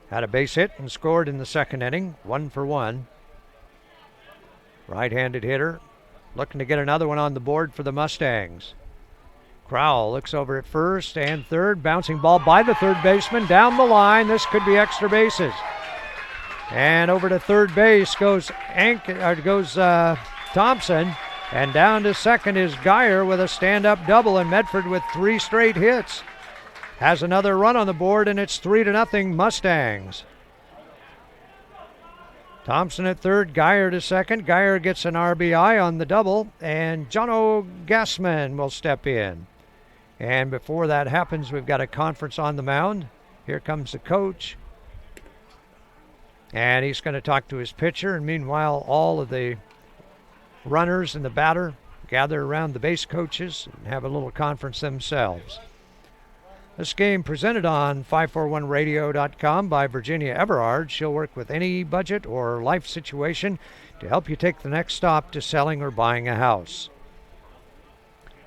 Had a base hit and scored in the second inning, 1-for-1. Right-handed hitter, looking to get another one on the board for the Mustangs. Crowell looks over at first and third. Bouncing ball by the third baseman. Down the line. This could be extra bases. And over to third base goes Thompson. And down to second is Geyer with a stand-up double. And Medford with 3 straight hits has another run on the board, and it's 3-0 Mustangs. Thompson at third, Geyer to second. Geyer gets an RBI on the double, and Jono Gassman will step in. And before that happens, we've got a conference on the mound. Here comes the coach. And he's going to talk to his pitcher. And meanwhile, all of the runners and the batter gather around the base coaches and have a little conference themselves. This game presented on 541radio.com by Virginia Everard. She'll work with any budget or life situation to help you take the next stop to selling or buying a house.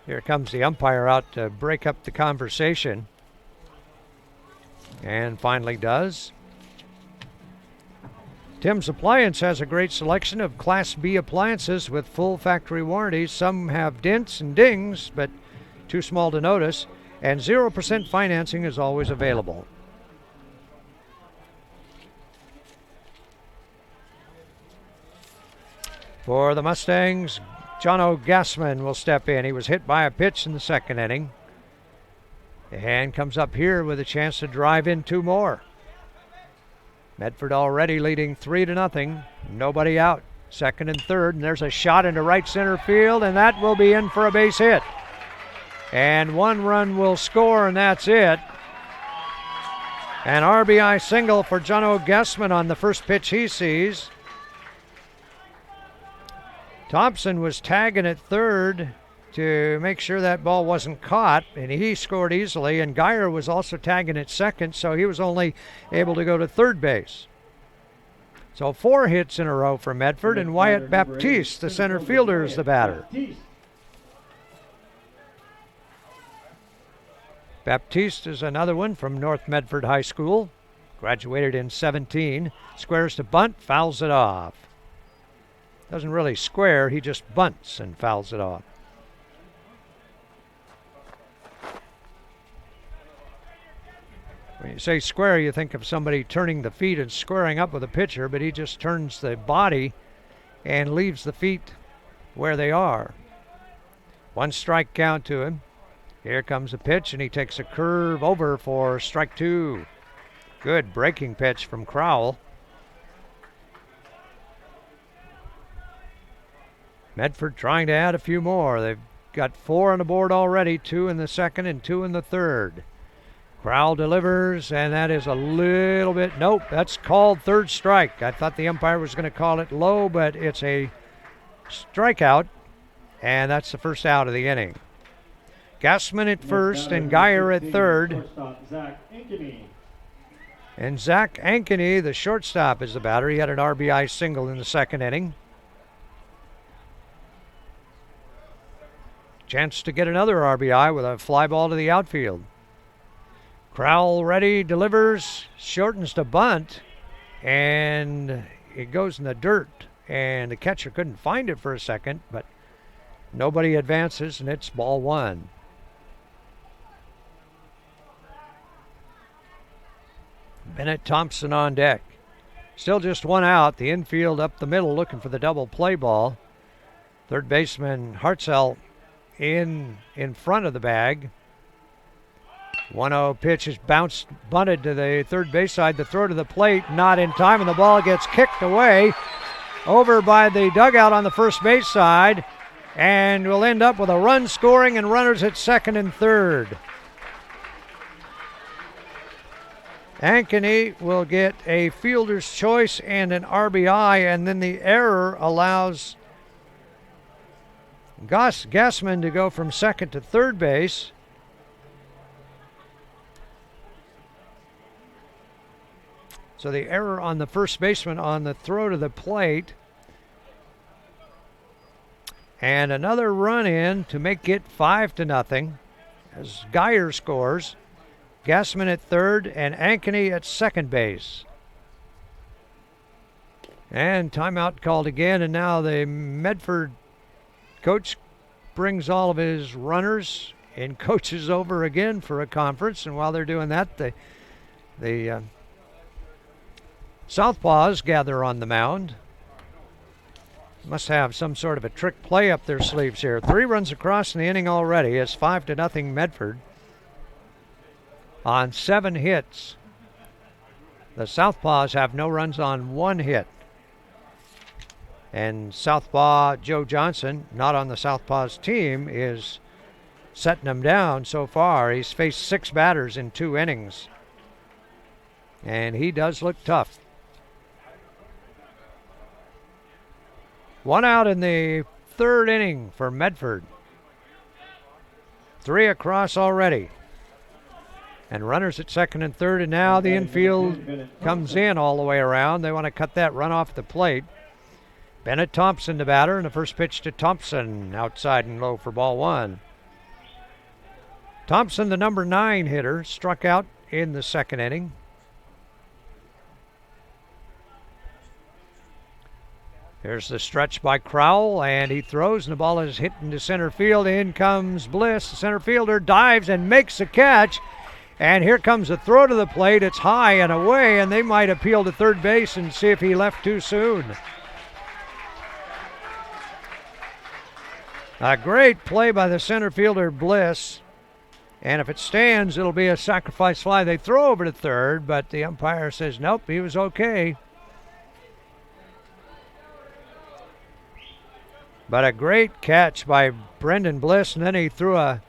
Here comes the umpire out to break up the conversation. And finally does. Tim's Appliance has a great selection of Class B appliances with full factory warranties. Some have dents and dings, but too small to notice. And 0% financing is always available. For the Mustangs, Jono Gassman will step in. He was hit by a pitch in the second inning. And comes up here with a chance to drive in 2 more. Medford already leading 3-0. Nobody out. Second and third. And there's a shot into right center field, and that will be in for a base hit. And 1 run will score, and that's it. An RBI single for Jono Gassman on the first pitch he sees. Thompson was tagging at third to make sure that ball wasn't caught, and he scored easily. And Geyer was also tagging at second, so he was only able to go to third base. So 4 hits in a row for Medford, and Wyatt Baptiste, the center fielder, is the batter. Baptiste is another one from North Medford High School. Graduated in 17. Squares to bunt, fouls it off. Doesn't really square, he just bunts and fouls it off. When you say square, you think of somebody turning the feet and squaring up with a pitcher, but he just turns the body and leaves the feet where they are. 1 strike count to him. Here comes a pitch, and he takes a curve over for strike 2. Good breaking pitch from Crowell. Medford trying to add a few more. They've got 4 on the board already, 2 in the second and 2 in the third. Crowell delivers, and that is a little bit, nope, that's called third strike. I thought the umpire was going to call it low, but it's a strikeout, and that's the first out of the inning. Gassman at first and Geyer at third. And Zach Ankeny, the shortstop, is the batter. He had an RBI single in the second inning. Chance to get another RBI with a fly ball to the outfield. Crowell ready, delivers, shortens to bunt, and it goes in the dirt. And the catcher couldn't find it for a second, but nobody advances, and it's ball 1. Bennett Thompson on deck. Still just 1 out. The infield up the middle looking for the double play ball. Third baseman Hartzell in front of the bag. 1-0 pitch is bounced, bunted to the third base side. The throw to the plate, not in time, and the ball gets kicked away over by the dugout on the first base side, and we'll end up with a run scoring and runners at second and third. Ankeny will get a fielder's choice and an RBI, and then the error allows Gassman to go from second to third base. So the error on the first baseman on the throw to the plate. And another run in to make it 5-0 as Geyer scores. Gassman at third and Ankeny at second base. And timeout called again, and now the Medford coach brings all of his runners and coaches over again for a conference. And while they're doing that, the SouthPaws gather on the mound. Must have some sort of a trick play up their sleeves here. 3 runs across in the inning already. It's 5-0 Medford on 7 hits. The SouthPaws have no runs on 1 hit. And Southpaw Joe Johnson, not on the SouthPaws team, is setting them down so far. He's faced 6 batters in 2 innings. And he does look tough. 1 out in the third inning for Medford. 3 across already. And runners at second and third, and now the infield comes in all the way around. They want to cut that run off the plate. Bennett Thompson, the batter, and the first pitch to Thompson, outside and low for ball 1. Thompson, the number 9 hitter, struck out in the second inning. Here's the stretch by Crowell, and he throws, and the ball is hit into center field. In comes Bliss. The center fielder dives and makes a catch. And here comes a throw to the plate. It's high and away, and they might appeal to third base and see if he left too soon. A great play by the center fielder, Bliss. And if it stands, it'll be a sacrifice fly. They throw over to third, but the umpire says, nope, he was okay. But a great catch by Brendan Bliss, and then he threw a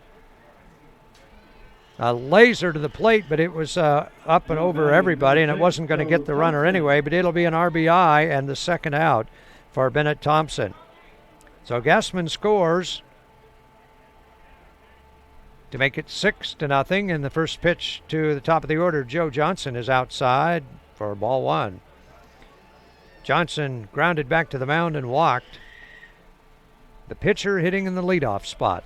laser to the plate, but it was up and over everybody, and it wasn't going to get the runner anyway, but it'll be an RBI and the second out for Bennett Thompson. So Gassman scores to make it 6-0, and the first pitch to the top of the order, Joe Johnson, is outside for ball 1. Johnson grounded back to the mound and walked. The pitcher hitting in the leadoff spot.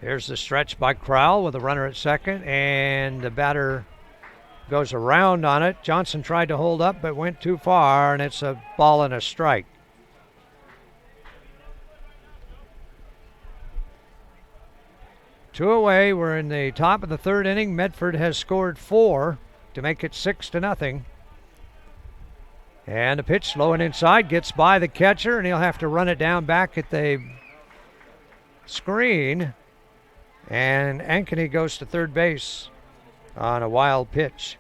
Here's the stretch by Crowell with a runner at second, and the batter goes around on it. Johnson tried to hold up, but went too far, and it's a ball and a strike. Two away. We're in the top of the third inning. Medford has scored 4 to make it 6-0. And the pitch low and inside gets by the catcher, and he'll have to run it down back at the screen. And Ankeny goes to third base on a wild pitch.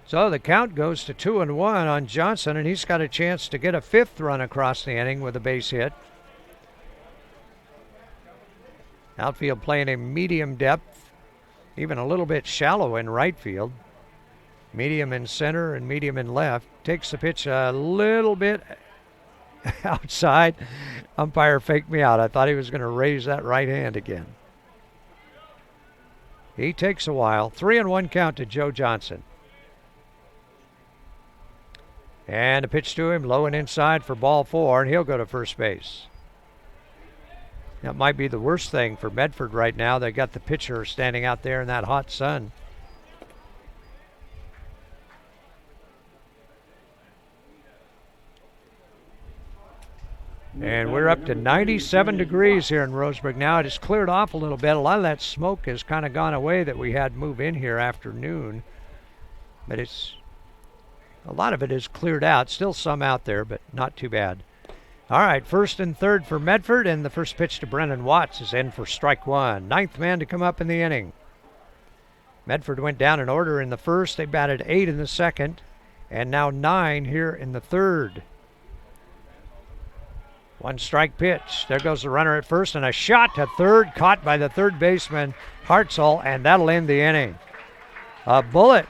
So the count goes to 2-1 on Johnson, and he's got a chance to get a 5th run across the inning with a base hit. Outfield playing a medium depth, even a little bit shallow in right field. Medium in center and medium in left. Takes the pitch a little bit outside. Umpire faked me out. I thought he was going to raise that right hand again. He takes a while. 3-1 count to Joe Johnson. And a pitch to him, low and inside for ball 4, and he'll go to first base. That might be the worst thing for Medford right now. They got the pitcher standing out there in that hot sun. And we're up to 97 degrees here in Roseburg now. It has cleared off a little bit. A lot of that smoke has kind of gone away that we had move in here after noon. But a lot of it is cleared out. Still some out there, but not too bad. All right, first and third for Medford, and the first pitch to Brennan Watts is in for strike 1. 9th man to come up in the inning. Medford went down in order in the first. They batted 8 in the second, and now 9 here in the third. 1 strike pitch. There goes the runner at first, and a shot to third, caught by the third baseman, Hartzell, and that'll end the inning. A bullet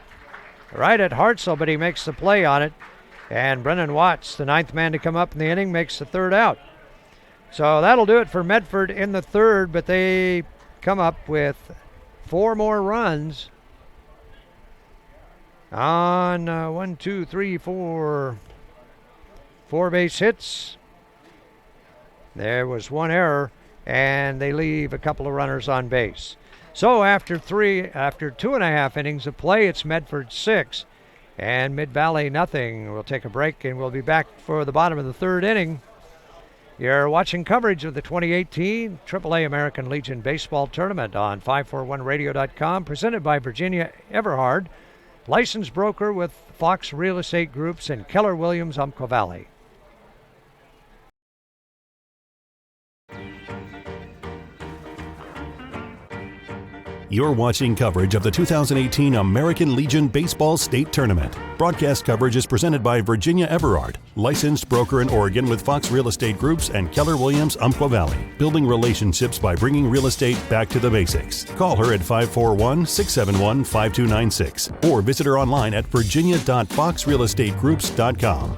right at Hartzell, but he makes the play on it. And Brennan Watts, the 9th man to come up in the inning, makes the third out. So that'll do it for Medford in the third, but they come up with 4 more runs on 4 base hits. There was 1 error, and they leave a couple of runners on base. So after 2.5 innings of play, it's Medford 6 and Mid-Valley nothing. We'll take a break, and we'll be back for the bottom of the third inning. You're watching coverage of the 2018 AAA American Legion Baseball Tournament on 541radio.com, presented by Virginia Everhard, licensed broker with Fox Real Estate Groups in Keller Williams, Umpqua Valley. You're watching coverage of the 2018 American Legion Baseball State Tournament. Broadcast coverage is presented by Virginia Everard, licensed broker in Oregon with Fox Real Estate Groups and Keller Williams Umpqua Valley, building relationships by bringing real estate back to the basics. Call her at 541-671-5296 or visit her online at virginia.foxrealestategroups.com.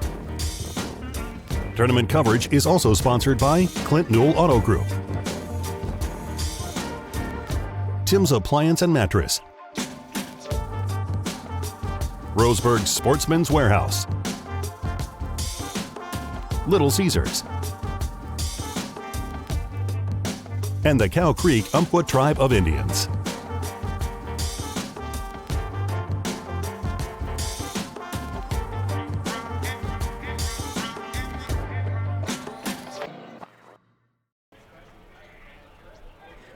Tournament coverage is also sponsored by Clint Newell Auto Group, Tim's Appliance and Mattress, Roseburg Sportsman's Warehouse, Little Caesars, and the Cow Creek Umpqua Tribe of Indians.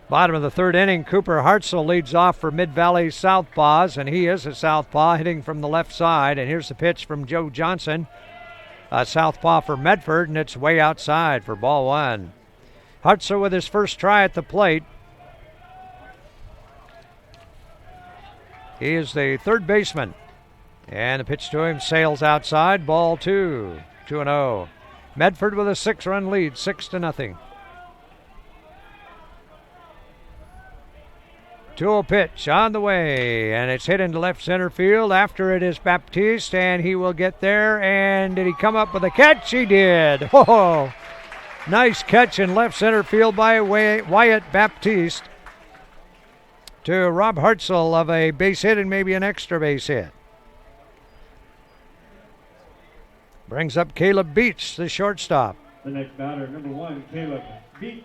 Bottom of the third inning, Cooper Hartzell leads off for Mid-Valley SouthPaws, and he is a southpaw hitting from the left side. And here's the pitch from Joe Johnson, a southpaw for Medford, and it's way outside for ball one. Hartzell with his first try at the plate. He is the third baseman. And the pitch to him sails outside, ball two, 2-0. Medford with a 6-run lead, 6-0. 2-0 pitch on the way, and it's hit into left center field. After it is Baptiste, and he will get there. And did he come up with a catch? He did. Oh, nice catch in left center field by Wyatt Baptiste to rob Hartzell of a base hit and maybe an extra base hit. Brings up Caleb Beach, the shortstop. The next batter, number 1, Caleb Beach.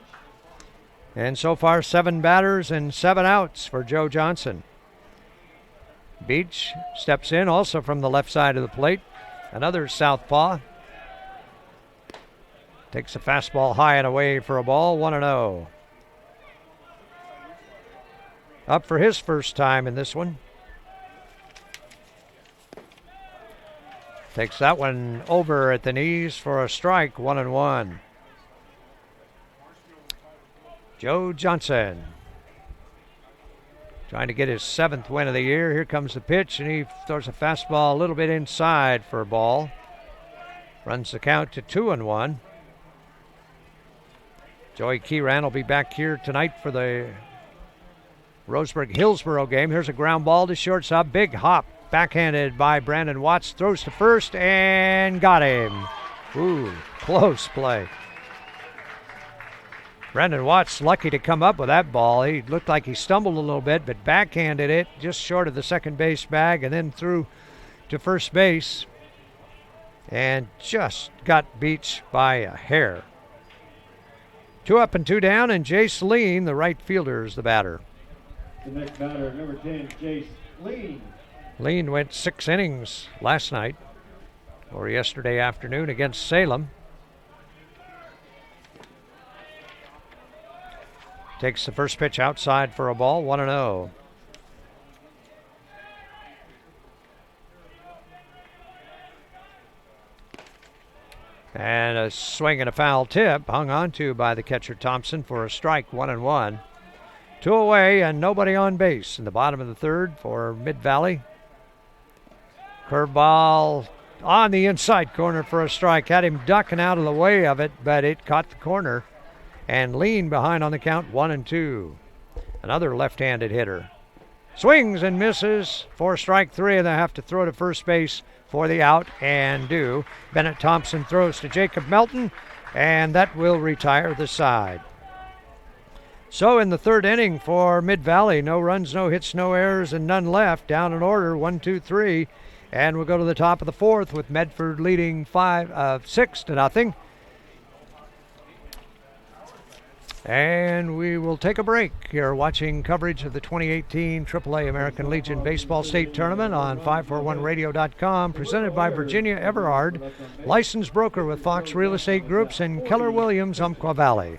And so far, 7 batters and 7 outs for Joe Johnson. Beach steps in also from the left side of the plate. Another southpaw. Takes a fastball high and away for a ball, 1-0. Up for his first time in this one. Takes that one over at the knees for a strike, 1-1. Joe Johnson trying to get his 7th win of the year. Here comes the pitch, and he throws a fastball a little bit inside for a ball. Runs the count to 2-1. Joey Keyran will be back here tonight for the Roseburg-Hillsboro game. Here's a ground ball to shortstop. Big hop, backhanded by Brandon Watts. Throws to first and got him. Ooh, close play. Brandon Watts lucky to come up with that ball. He looked like he stumbled a little bit, but backhanded it just short of the second base bag and then threw to first base and just got Beach by a hair. 2 up and 2 down, and Jace Lean, the right fielder, is the batter. The next batter, number 10, Jace Lean. Lean went 6 innings last night or yesterday afternoon against Salem. Takes the first pitch outside for a ball, 1-0. And a swing and a foul tip hung on to by the catcher Thompson for a strike, 1-1. 2 away and nobody on base in the bottom of the third for Mid-Valley. Curveball on the inside corner for a strike. Had him ducking out of the way of it, but it caught the corner. And Lean behind on the count, 1-2. Another left-handed hitter. Swings and misses for strike 3, and they have to throw to first base for the out, and do. Bennett Thompson throws to Jacob Melton, and that will retire the side. So in the third inning for Mid-Valley, no runs, no hits, no errors, and none left. Down in order, 1-2-3. And we'll go to the top of the fourth with Medford leading 6-0. And we will take a break. You're watching coverage of the 2018 AAA American Legion Baseball State Tournament on 541radio.com, presented by Virginia Everard, licensed broker with Fox Real Estate Groups and Keller Williams, Umpqua Valley.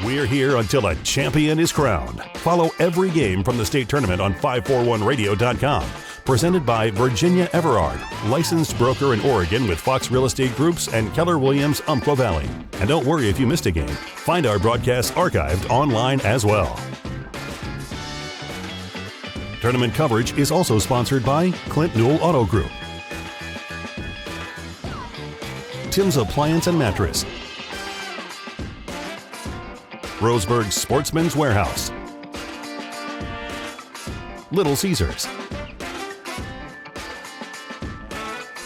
We're here until a champion is crowned. Follow every game from the state tournament on 541radio.com. presented by Virginia Everard, licensed broker in Oregon with Fox Real Estate Groups and Keller Williams Umpqua Valley. And don't worry if you missed a game. Find our broadcasts archived online as well. Tournament coverage is also sponsored by Clint Newell Auto Group, Tim's Appliance and Mattress, Roseburg Sportsman's Warehouse, Little Caesars,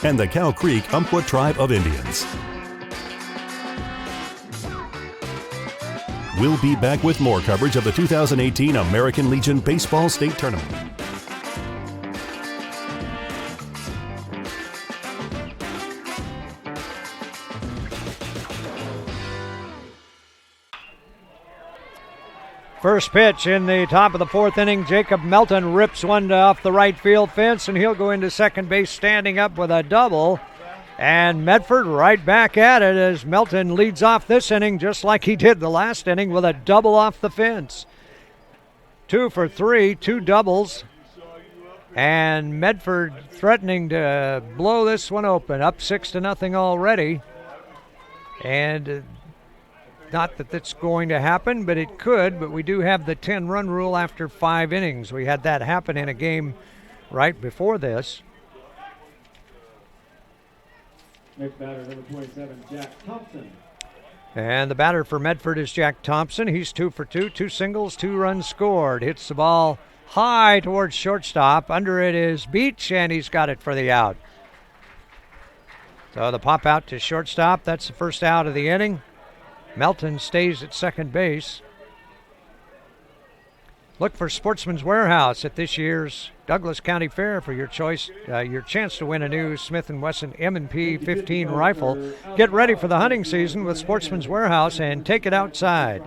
and the Cow Creek Umpqua Tribe of Indians. We'll be back with more coverage of the 2018 American Legion Baseball State Tournament. First pitch in the top of the fourth inning. Jacob Melton rips one off the right field fence, and he'll go into second base standing up with a double. And Medford right back at it as Melton leads off this inning just like he did the last inning with a double off the fence. 2 for 3, 2 doubles. And Medford threatening to blow this one open, up 6-0 already. And not that that's going to happen, but it could. But we do have the 10-run rule after 5 innings. We had that happen in a game right before this. Next batter, number 27, Jack Thompson. And the batter for Medford is Jack Thompson. He's 2 for 2, 2 singles, 2 runs scored. Hits the ball high towards shortstop. Under it is Beach, and he's got it for the out. So the pop out to shortstop. That's the first out of the inning. Melton stays at second base. Look for Sportsman's Warehouse at this year's Douglas County Fair for your choice, your chance to win a new Smith & Wesson M&P 15 rifle. Get ready for the hunting season with Sportsman's Warehouse and take it outside.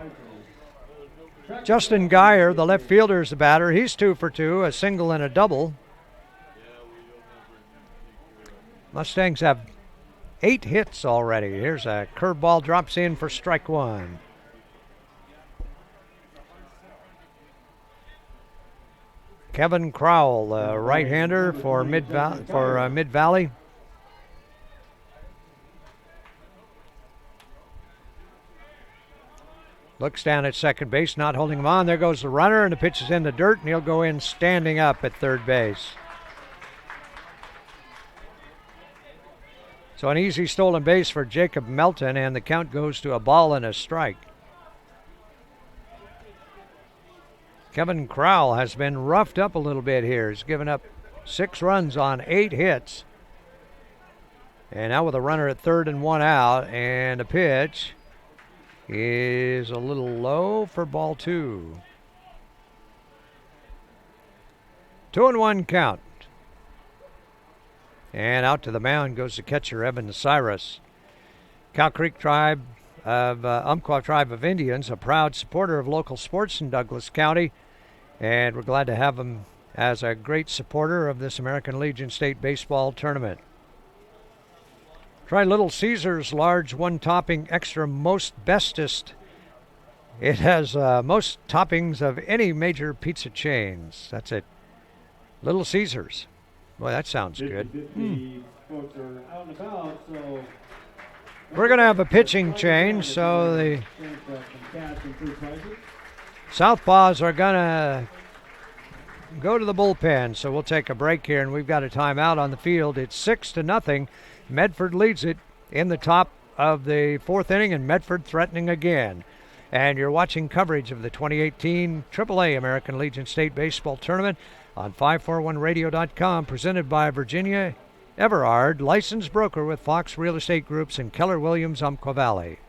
Justin Geyer, the left fielder, is the batter. He's 2 for 2, a single and a double. Mustangs have 8 hits already. Here's a curveball, drops in for strike 1. Kevin Crowell, right-hander for Mid-Valley. Looks down at second base, not holding him on. There goes the runner, and the pitch is in the dirt, and he'll go in standing up at third base. So an easy stolen base for Jacob Melton, and the count goes to a ball and a strike. Kevin Crowell has been roughed up a little bit here. He's given up 6 runs on 8 hits. And now with a runner at third and 1 out, and a pitch is a little low for ball 2. 2-1 count. And out to the mound goes the catcher, Evan Cyrus. Cow Creek Tribe of Umpqua Tribe of Indians, a proud supporter of local sports in Douglas County. And we're glad to have him as a great supporter of this American Legion State Baseball Tournament. Try Little Caesars large 1-topping extra most bestest. It has most toppings of any major pizza chains. That's it. Little Caesars. Boy, that sounds good. Folks are out and about, so we're going to have a pitching change, so the SouthPaws are going to go to the bullpen. So we'll take a break here, and we've got a timeout on the field. It's 6-0. Medford leads it in the top of the fourth inning, and Medford threatening again. And you're watching coverage of the 2018 AAA American Legion State Baseball Tournament on 541radio.com, presented by Virginia Everard, licensed broker with Fox Real Estate Groups and Keller Williams Umpqua Valley.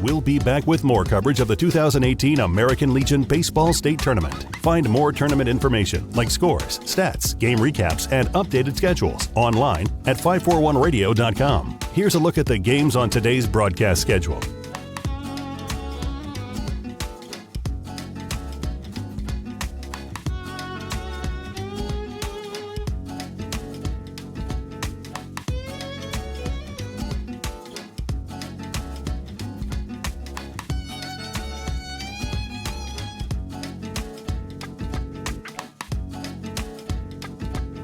We'll be back with more coverage of the 2018 American Legion Baseball State Tournament. Find more tournament information like scores, stats, game recaps, and updated schedules online at 541radio.com. Here's a look at the games on today's broadcast schedule.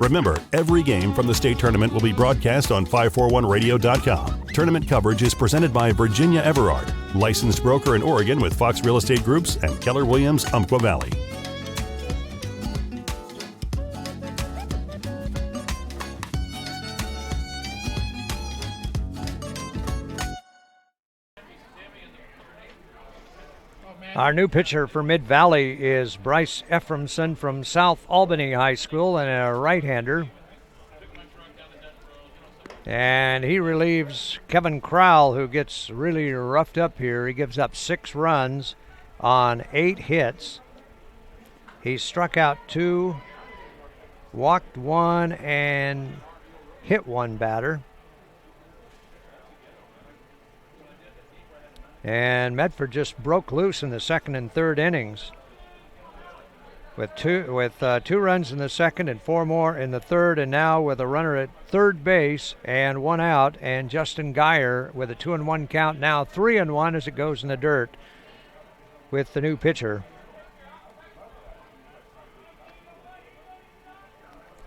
Remember, every game from the state tournament will be broadcast on 541radio.com. Tournament coverage is presented by Virginia Everard, licensed broker in Oregon with Fox Real Estate Groups and Keller Williams, Umpqua Valley. Our new pitcher for Mid-Valley is Bryce Ephraimson from South Albany High School, and a right-hander. And he relieves Kevin Crowell, who gets really roughed up here. He gives up 6 runs on 8 hits. He struck out 2, walked 1, and hit 1 batter. And Medford just broke loose in the second and third innings with two runs in the second and 4 more in the third, and now with a runner at third base and 1 out, and Justin Geyer with a 2-1 count, now 3-1 as it goes in the dirt with the new pitcher.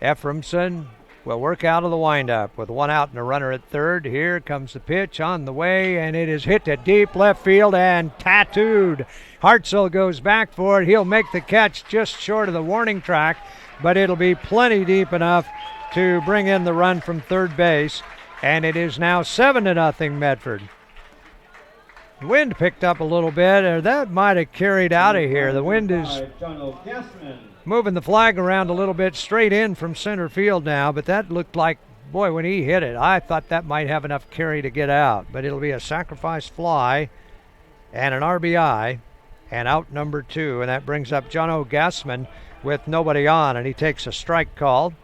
Ephraimson will work out of the windup with 1 out and a runner at third. Here comes the pitch on the way, and it is hit to deep left field and tattooed. Hartzell goes back for it. He'll make the catch just short of the warning track, but it'll be plenty deep enough to bring in the run from third base, and it is now 7-0 Medford. The wind picked up a little bit, or that might have carried out of here. The wind is moving the flag around a little bit straight in from center field now, but that looked like, boy, when he hit it, I thought that might have enough carry to get out. But it'll be a sacrifice fly and an RBI and out number 2, and that brings up Jono Gassman with nobody on, and he takes a strike call.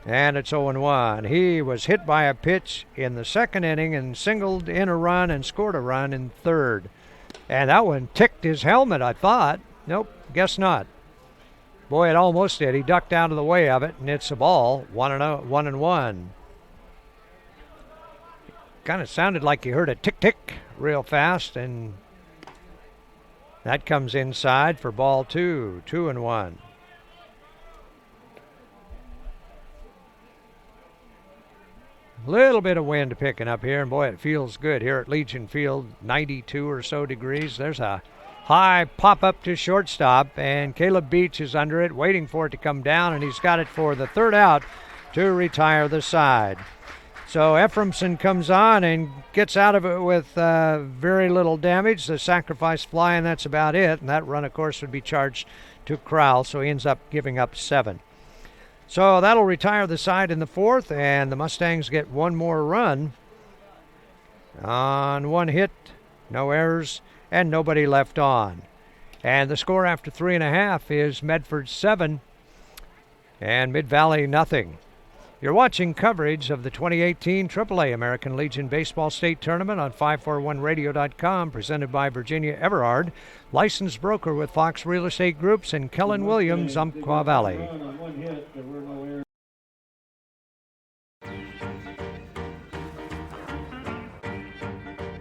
And it's 0-1. He was hit by a pitch in the second inning and singled in a run and scored a run in third. And that one ticked his helmet, I thought. Nope, guess not. Boy, it almost did. He ducked out of the way of it, and it's a ball, 1-1. Kind of sounded like you heard a tick-tick real fast, and that comes inside for ball 2, 2-1. Little bit of wind picking up here, and boy, it feels good here at Legion Field, 92 or so degrees. There's a high pop-up to shortstop, and Caleb Beach is under it, waiting for it to come down, and he's got it for the third out to retire the side. So Ephraimson comes on and gets out of it with very little damage. The sacrifice fly, and that's about it. And that run, of course, would be charged to Crowell, so he ends up giving up 7. So that'll retire the side in the fourth, and the Mustangs get 1 more run on 1 hit, no errors, and nobody left on. And the score after 3.5 is Medford 7 and Mid-Valley nothing. You're watching coverage of the 2018 AAA American Legion Baseball State Tournament on 541radio.com, presented by Virginia Everard, licensed broker with Fox Real Estate Groups and Kellen Williams, Umpqua Valley.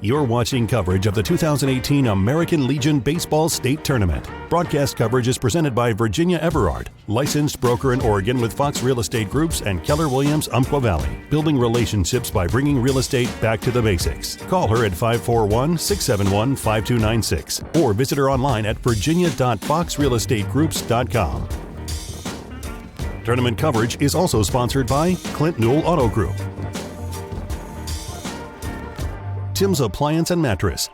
You're watching coverage of the 2018 American Legion Baseball State Tournament. Broadcast coverage is presented by Virginia Everard, licensed broker in Oregon with Fox Real Estate Groups and Keller Williams, Umpqua Valley, building relationships by bringing real estate back to the basics. Call her at 541-671-5296 or visit her online at virginia.foxrealestategroups.com. Tournament coverage is also sponsored by Clint Newell Auto Group, Tim's Appliance and Mattress,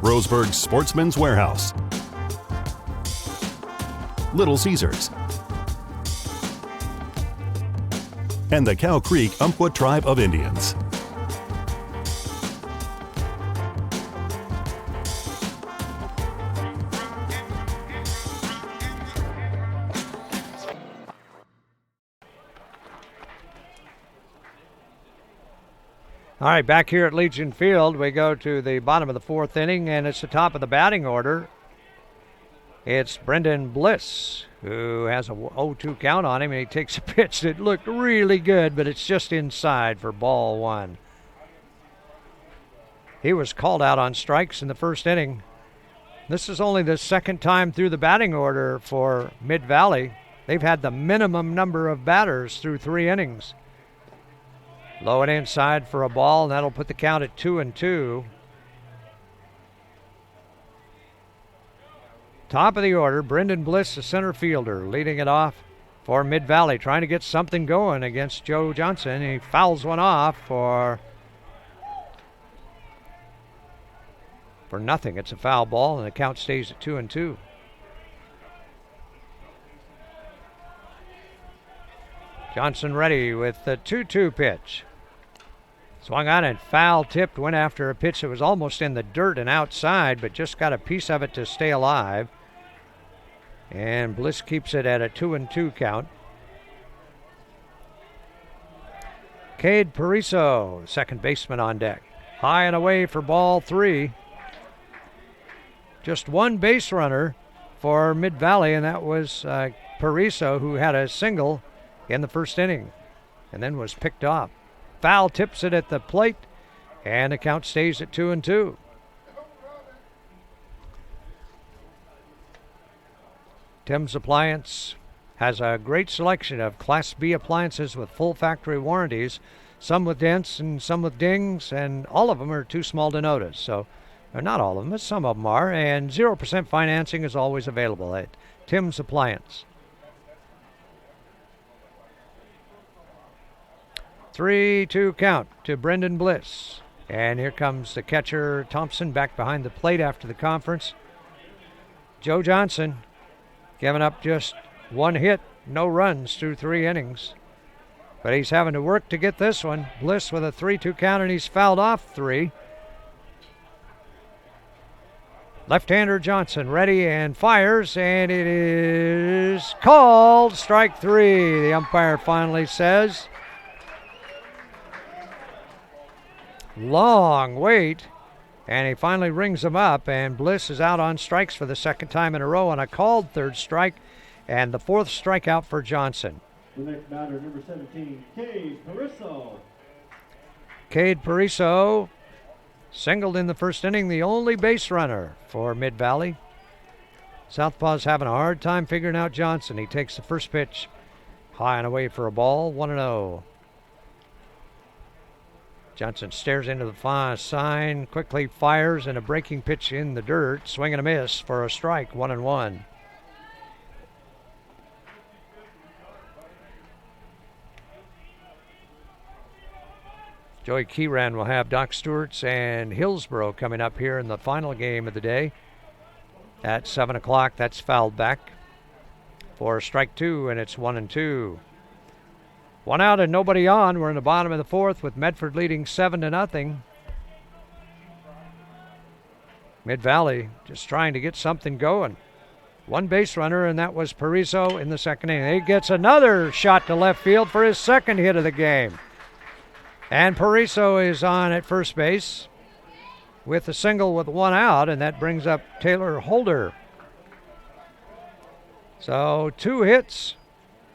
Roseburg Sportsman's Warehouse, Little Caesars, and the Cow Creek Umpqua Tribe of Indians. All right, back here at Legion Field, we go to the bottom of the fourth inning, and it's the top of the batting order. It's Brendan Bliss, who has a 0-2 count on him, and he takes a pitch that looked really good, but it's just inside for ball 1. He was called out on strikes in the first inning. This is only the second time through the batting order for Mid-Valley. They've had the minimum number of batters through 3 innings. Low and inside for a ball, and that'll put the count at 2-2. Top of the order, Brendan Bliss, the center fielder, leading it off for Mid-Valley, trying to get something going against Joe Johnson. He fouls one off for nothing. It's a foul ball, and the count stays at 2-2. Johnson ready with the 2-2 pitch. Swung on and foul tipped, went after a pitch that was almost in the dirt and outside, but just got a piece of it to stay alive. And Bliss keeps it at a 2-2 count. Cade Pariso, second baseman on deck. High and away for ball 3. Just one base runner for Mid-Valley, and that was Pariso, who had a single in the first inning and then was picked off. Foul tips it at the plate, and the count stays at 2-2. Tim's Appliance has a great selection of Class B appliances with full factory warranties, some with dents and some with dings, and all of them are too small to notice. So, or not all of them, but some of them are, and 0% financing is always available at Tim's Appliance. 3-2 count to Brendan Bliss. And here comes the catcher, Thompson, back behind the plate after the conference. Joe Johnson giving up just 1 hit, no runs through 3 innings. But he's having to work to get this one. Bliss with a 3-2 count, and he's fouled off 3. Left-hander Johnson ready and fires, and it is called strike 3, the umpire finally says. Long wait, and he finally rings him up, and Bliss is out on strikes for the second time in a row on a called third strike, and the 4th strikeout for Johnson. The next batter, number 17, Cade Pariso. Cade Pariso singled in the first inning, the only base runner for Mid-Valley. SouthPaws having a hard time figuring out Johnson. He takes the first pitch high and away for a ball, 1-0. Johnson stares into the far sign, quickly fires, and a breaking pitch in the dirt. Swing and a miss for a strike, 1-1. Joey Keyran will have Doc Stewart's and Hillsborough coming up here in the final game of the day at 7 o'clock. That's fouled back for strike 2, and it's 1-2. 1 out and nobody on. We're in the bottom of the 4th with Medford leading 7-0. Mid-Valley just trying to get something going. 1 base runner, and that was Pariso in the second inning. He gets another shot to left field for his second hit of the game. And Pariso is on at first base with a single with 1 out, and that brings up Taylor Holder. So 2 hits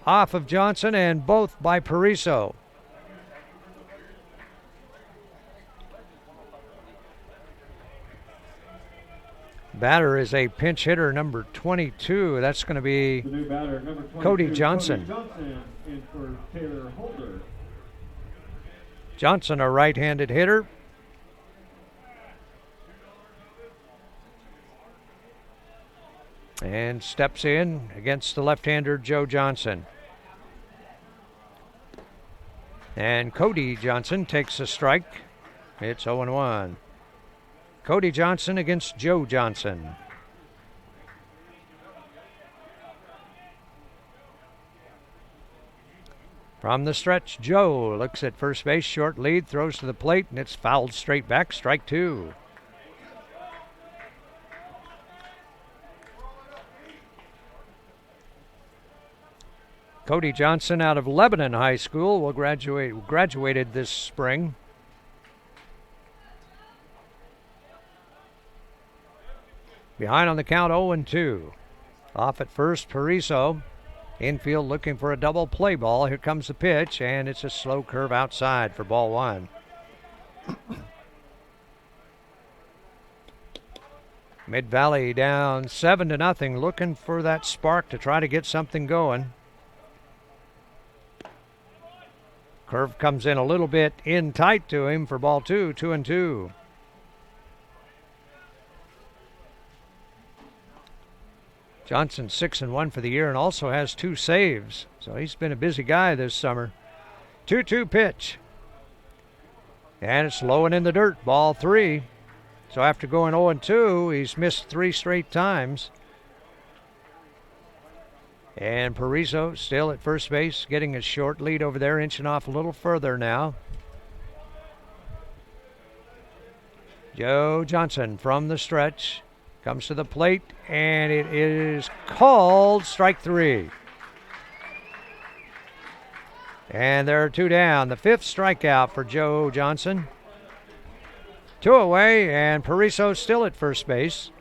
off of Johnson, and both by Pariso. Batter is a pinch hitter, number 22. That's going to be The new batter, number 22, Cody Johnson. Cody Johnson in for Taylor Holder. Johnson, a right-handed hitter. And steps in against the left-hander Joe Johnson. And Cody Johnson takes a strike. It's 0-1. Cody Johnson against Joe Johnson. From the stretch, Joe looks at first base, short lead, throws to the plate, and it's fouled straight back, strike 2. Cody Johnson out of Lebanon High School graduated this spring. Behind on the count, 0-2. Off at first, Pariso. Infield looking for a double play ball. Here comes the pitch, and it's a slow curve outside for ball 1. Mid-Valley down 7-0, looking for that spark to try to get something going. Curve comes in a little bit in tight to him for ball 2, 2-2. Johnson 6-1 for the year and also has 2 saves. So he's been a busy guy this summer. 2-2 pitch. And it's low and in the dirt, ball 3. So after going 0-2, he's missed 3 straight times. And Parizo still at first base, getting a short lead over there, inching off a little further now. Joe Johnson from the stretch comes to the plate, and it is called strike 3. And there are 2 down. The 5th strikeout for Joe Johnson. 2 away, and Parizo still at first base.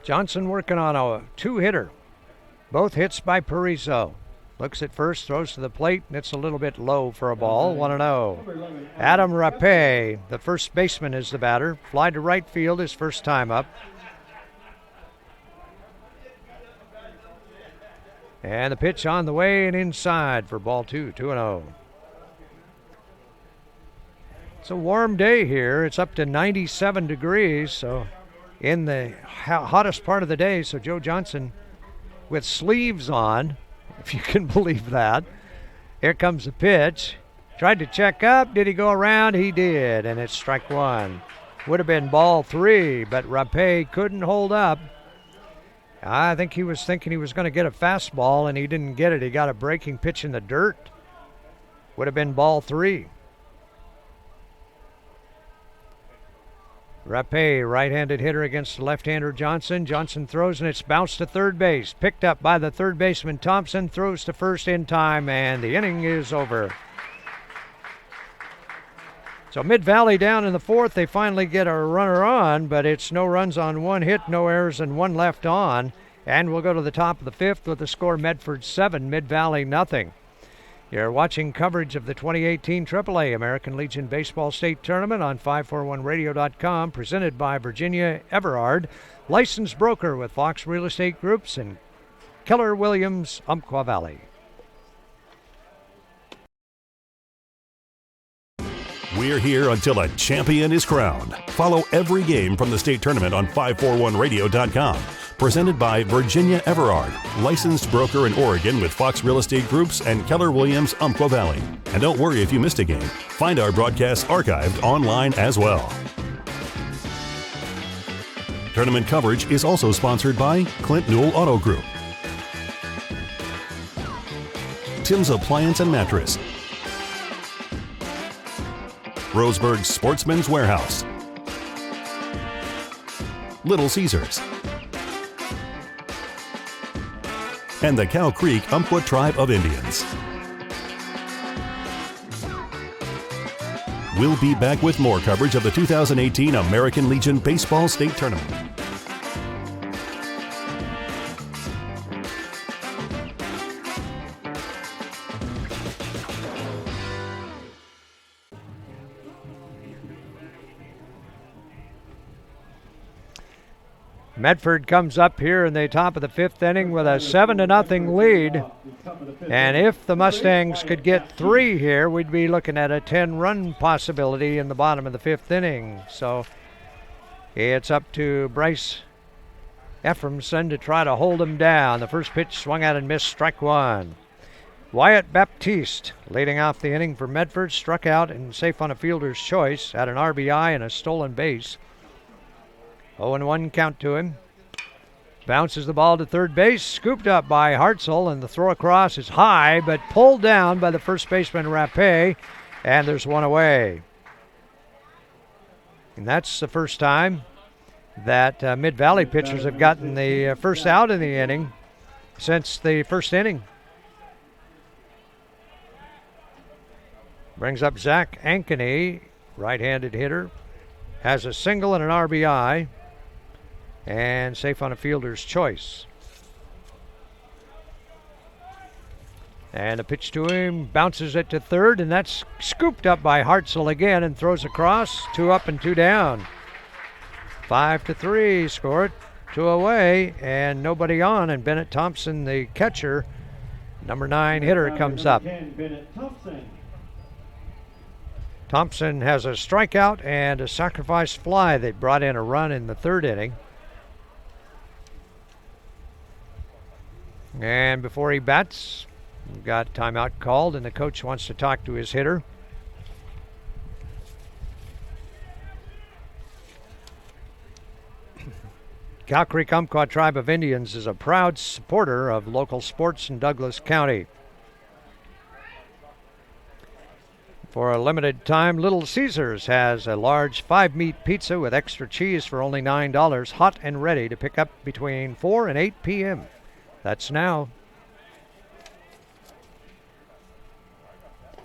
Johnson working on a 2-hitter. Both hits by Looks at first, throws to the plate, and it's a little bit low for a ball. 1-0. Adam Rapé, the first baseman, is the batter. Fly to right field his first time up. And the pitch on the way and inside for ball 2, 2-0. It's a warm day here. It's up to 97 degrees, so in the hottest part of the day. So Joe Johnson with sleeves on, if you can believe that. Here comes the pitch. Tried to check up. Did he go around? He did, and it's strike 1. Would have been ball 3, but Rapé couldn't hold up. I think he was thinking he was going to get a fastball, and he didn't get it. He got a breaking pitch in the dirt. Would have been ball 3. Rapé, right-handed hitter against the left-hander Johnson. Johnson throws, and it's bounced to third base. Picked up by the third baseman Thompson. Throws to first in time, and the inning is over. So Mid-Valley down in the 4th. They finally get a runner on, but it's no runs on 1 hit, no errors, and 1 left on. And we'll go to the top of the 5th with the score Medford 7, Mid-Valley nothing. You're watching coverage of the 2018 AAA American Legion Baseball State Tournament on 541radio.com, presented by Virginia Everard, licensed broker with Fox Real Estate Groups and Keller Williams, Umpqua Valley. We're here until a champion is crowned. Follow every game from the state tournament on 541radio.com. Presented by Virginia Everard, licensed broker in Oregon with Fox Real Estate Groups and Keller Williams, Umpqua Valley. And don't worry if you missed a game. Find our broadcasts archived online as well. Tournament coverage is also sponsored by Clint Newell Auto Group, Tim's Appliance and Mattress, Roseburg Sportsman's Warehouse, Little Caesars, and the Cow Creek Umpqua Tribe of Indians. We'll be back with more coverage of the 2018 American Legion Baseball State Tournament. Medford comes up here in the top of the 5th inning with a 7-0 lead. And if the Mustangs could get 3 here, we'd be looking at a 10-run possibility in the bottom of the 5th inning. So it's up to Bryce Ephraimson to try to hold him down. The first pitch swung out and missed, strike 1. Wyatt Baptiste, leading off the inning for Medford, struck out and safe on a fielder's choice, had an RBI and a stolen base. 0-1 count to him. Bounces the ball to third base, scooped up by Hartzell, and the throw across is high, but pulled down by the first baseman Rapé, and there's 1 away. And that's the first time that Mid-Valley pitchers have gotten the first out in the inning since the first inning. Brings up Zach Ankeny, right-handed hitter, has a single and an RBI. And safe on a fielder's choice. And a pitch to him, bounces it to third, and that's scooped up by Hartzell again and throws across. 2 up and 2 down. 5-3 score, 2 away, and nobody on. And Bennett Thompson, the catcher, number 9 hitter, comes up. Thompson has a strikeout and a sacrifice fly. They brought in a run in the 3rd inning. And before he bats, we've got timeout called, and the coach wants to talk to his hitter. Cow Creek Umpqua Tribe of Indians is a proud supporter of local sports in Douglas County. For a limited time, Little Caesars has a large 5-meat pizza with extra cheese for only $9, hot and ready to pick up between 4 and 8 p.m. That's now.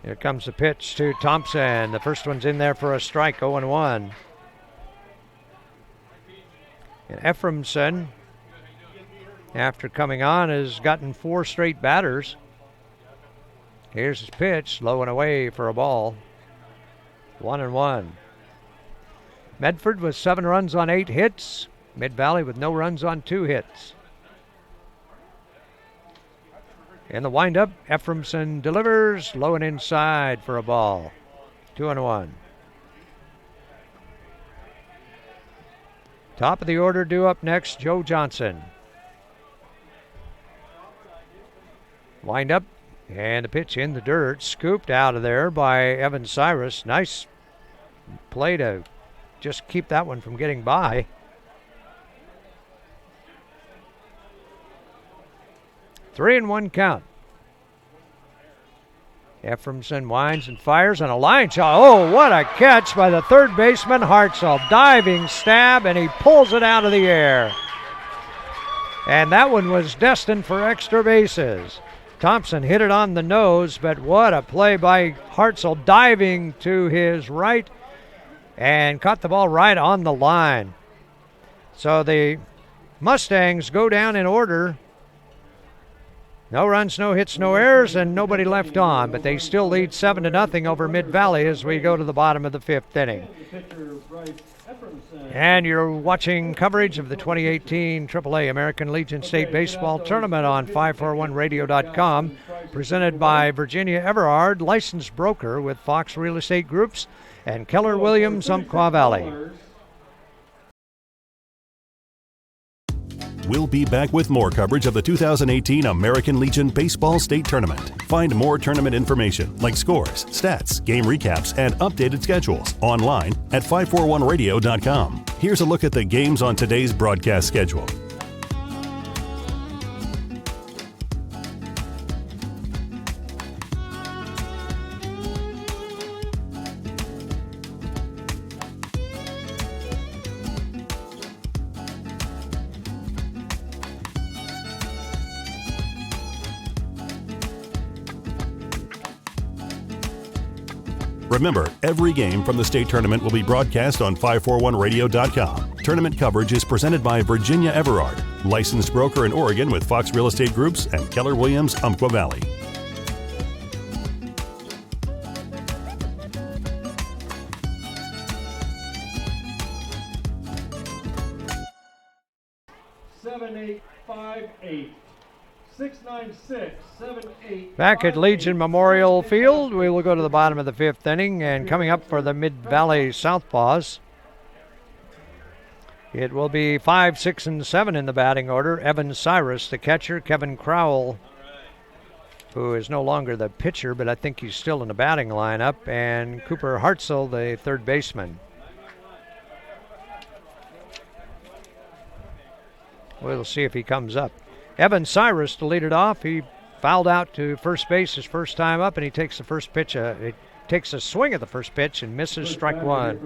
Here comes the pitch to Thompson. The first one's in there for a strike, 0-1. And Ephraimson, after coming on, has gotten 4 straight batters. Here's his pitch, low and away for a ball. 1-1. Medford with 7 runs on 8 hits. Mid-Valley with no runs on 2 hits. In the windup, Ephraimson delivers, low and inside for a ball. 2-1. Top of the order due up next, Joe Johnson. Wind up, and the pitch in the dirt, scooped out of there by Evan Cyrus. Nice play to just keep that one from getting by. 3-1 count. Ephraimson winds and fires on a line shot. Oh, what a catch by the third baseman, Hartzell. Diving stab, and he pulls it out of the air. And that one was destined for extra bases. Thompson hit it on the nose, but what a play by Hartzell, diving to his right and caught the ball right on the line. So the Mustangs go down in order. No runs, no hits, no errors, and nobody left on, but they still lead 7-0 over Mid-Valley as we go to the bottom of the 5th inning. And you're watching coverage of the 2018 AAA American Legion State Baseball Tournament on 541radio.com, presented by Virginia Everard, licensed broker with Fox Real Estate Groups and Keller Williams, Umpqua Valley. We'll be back with more coverage of the 2018 American Legion Baseball State Tournament. Find more tournament information like scores, stats, game recaps, and updated schedules online at 541radio.com. Here's a look at the games on today's broadcast schedule. Remember, every game from the state tournament will be broadcast on 541radio.com. Tournament coverage is presented by Virginia Everard, licensed broker in Oregon with Fox Real Estate Groups and Keller Williams, Umpqua Valley. Back at Legion Memorial Field, we will go to the bottom of the 5th inning, and coming up for the Mid-Valley Southpaws, it will be 5, 6, and 7 in the batting order. Evan Cyrus, the catcher. Kevin Crowell, who is no longer the pitcher, but I think he's still in the batting lineup. And Cooper Hartzell, the third baseman. We'll see if he comes up. Evan Cyrus to lead it off. He fouled out to first base his first time up, and he takes the first pitch. He takes a swing at the first pitch and misses strike one.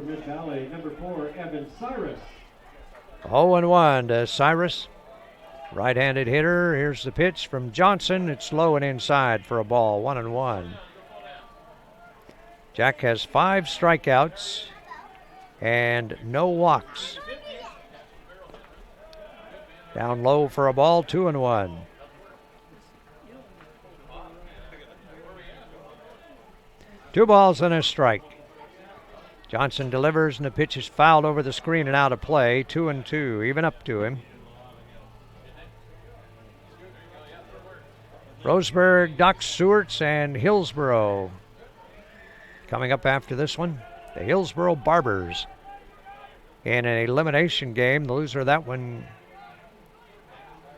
Number 4, Evan Cyrus. 0-1 to Cyrus. Right-handed hitter. Here's the pitch from Johnson. It's low and inside for a ball. 1-1. Jack has 5 strikeouts and no walks. Down low for a ball. 2-1. 2 balls and a strike. Johnson delivers, and the pitch is fouled over the screen and out of play. 2-2, even up to him. Roseburg, Doc Stewart's, and Hillsboro. Coming up after this one, the Hillsboro Barbers. In an elimination game, the loser of that one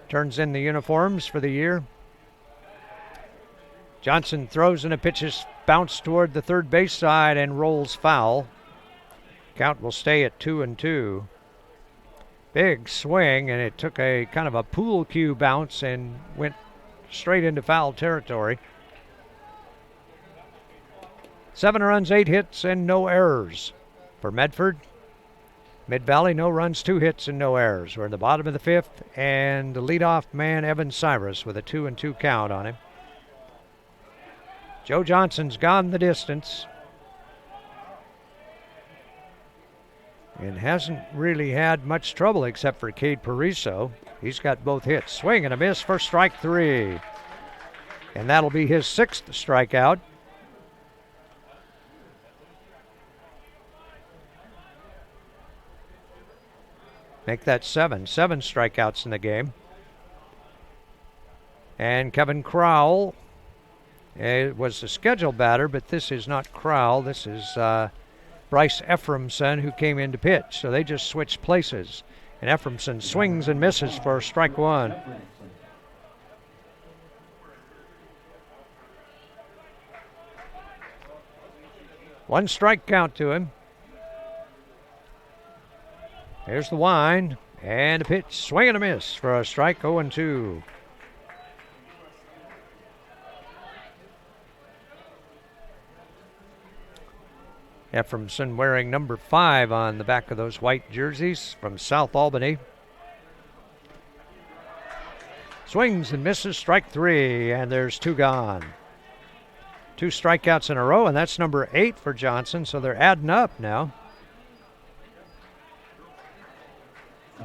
turns in the uniforms for the year. Johnson throws, and a pitch is bounced toward the third base side and rolls foul. Count will stay at 2-2. Big swing, and it took a kind of a pool cue bounce and went straight into foul territory. 7 runs, 8 hits, and no errors for Medford. Mid-Valley, no runs, 2 hits, and no errors. We're in the bottom of the 5th, and the leadoff man, Evan Cyrus, with a 2-2 count on him. Joe Johnson's gone the distance and hasn't really had much trouble except for Cade Pariso. He's got both hits. Swing and a miss for strike 3. And that'll be his 6th strikeout. Make that 7. 7 strikeouts in the game. And Kevin Crowell was the scheduled batter, but this is not Crowell. This is Bryce Ephraimson, who came in to pitch. So they just switched places. And Ephraimson swings and misses for strike 1. One strike count to him. Here's the wind, and a pitch, swing and a miss for a strike, 0-2. Ephraimson wearing number 5 on the back of those white jerseys from South Albany. Swings and misses, strike 3, and there's 2 gone. 2 strikeouts in a row, and that's number 8 for Johnson, so they're adding up now.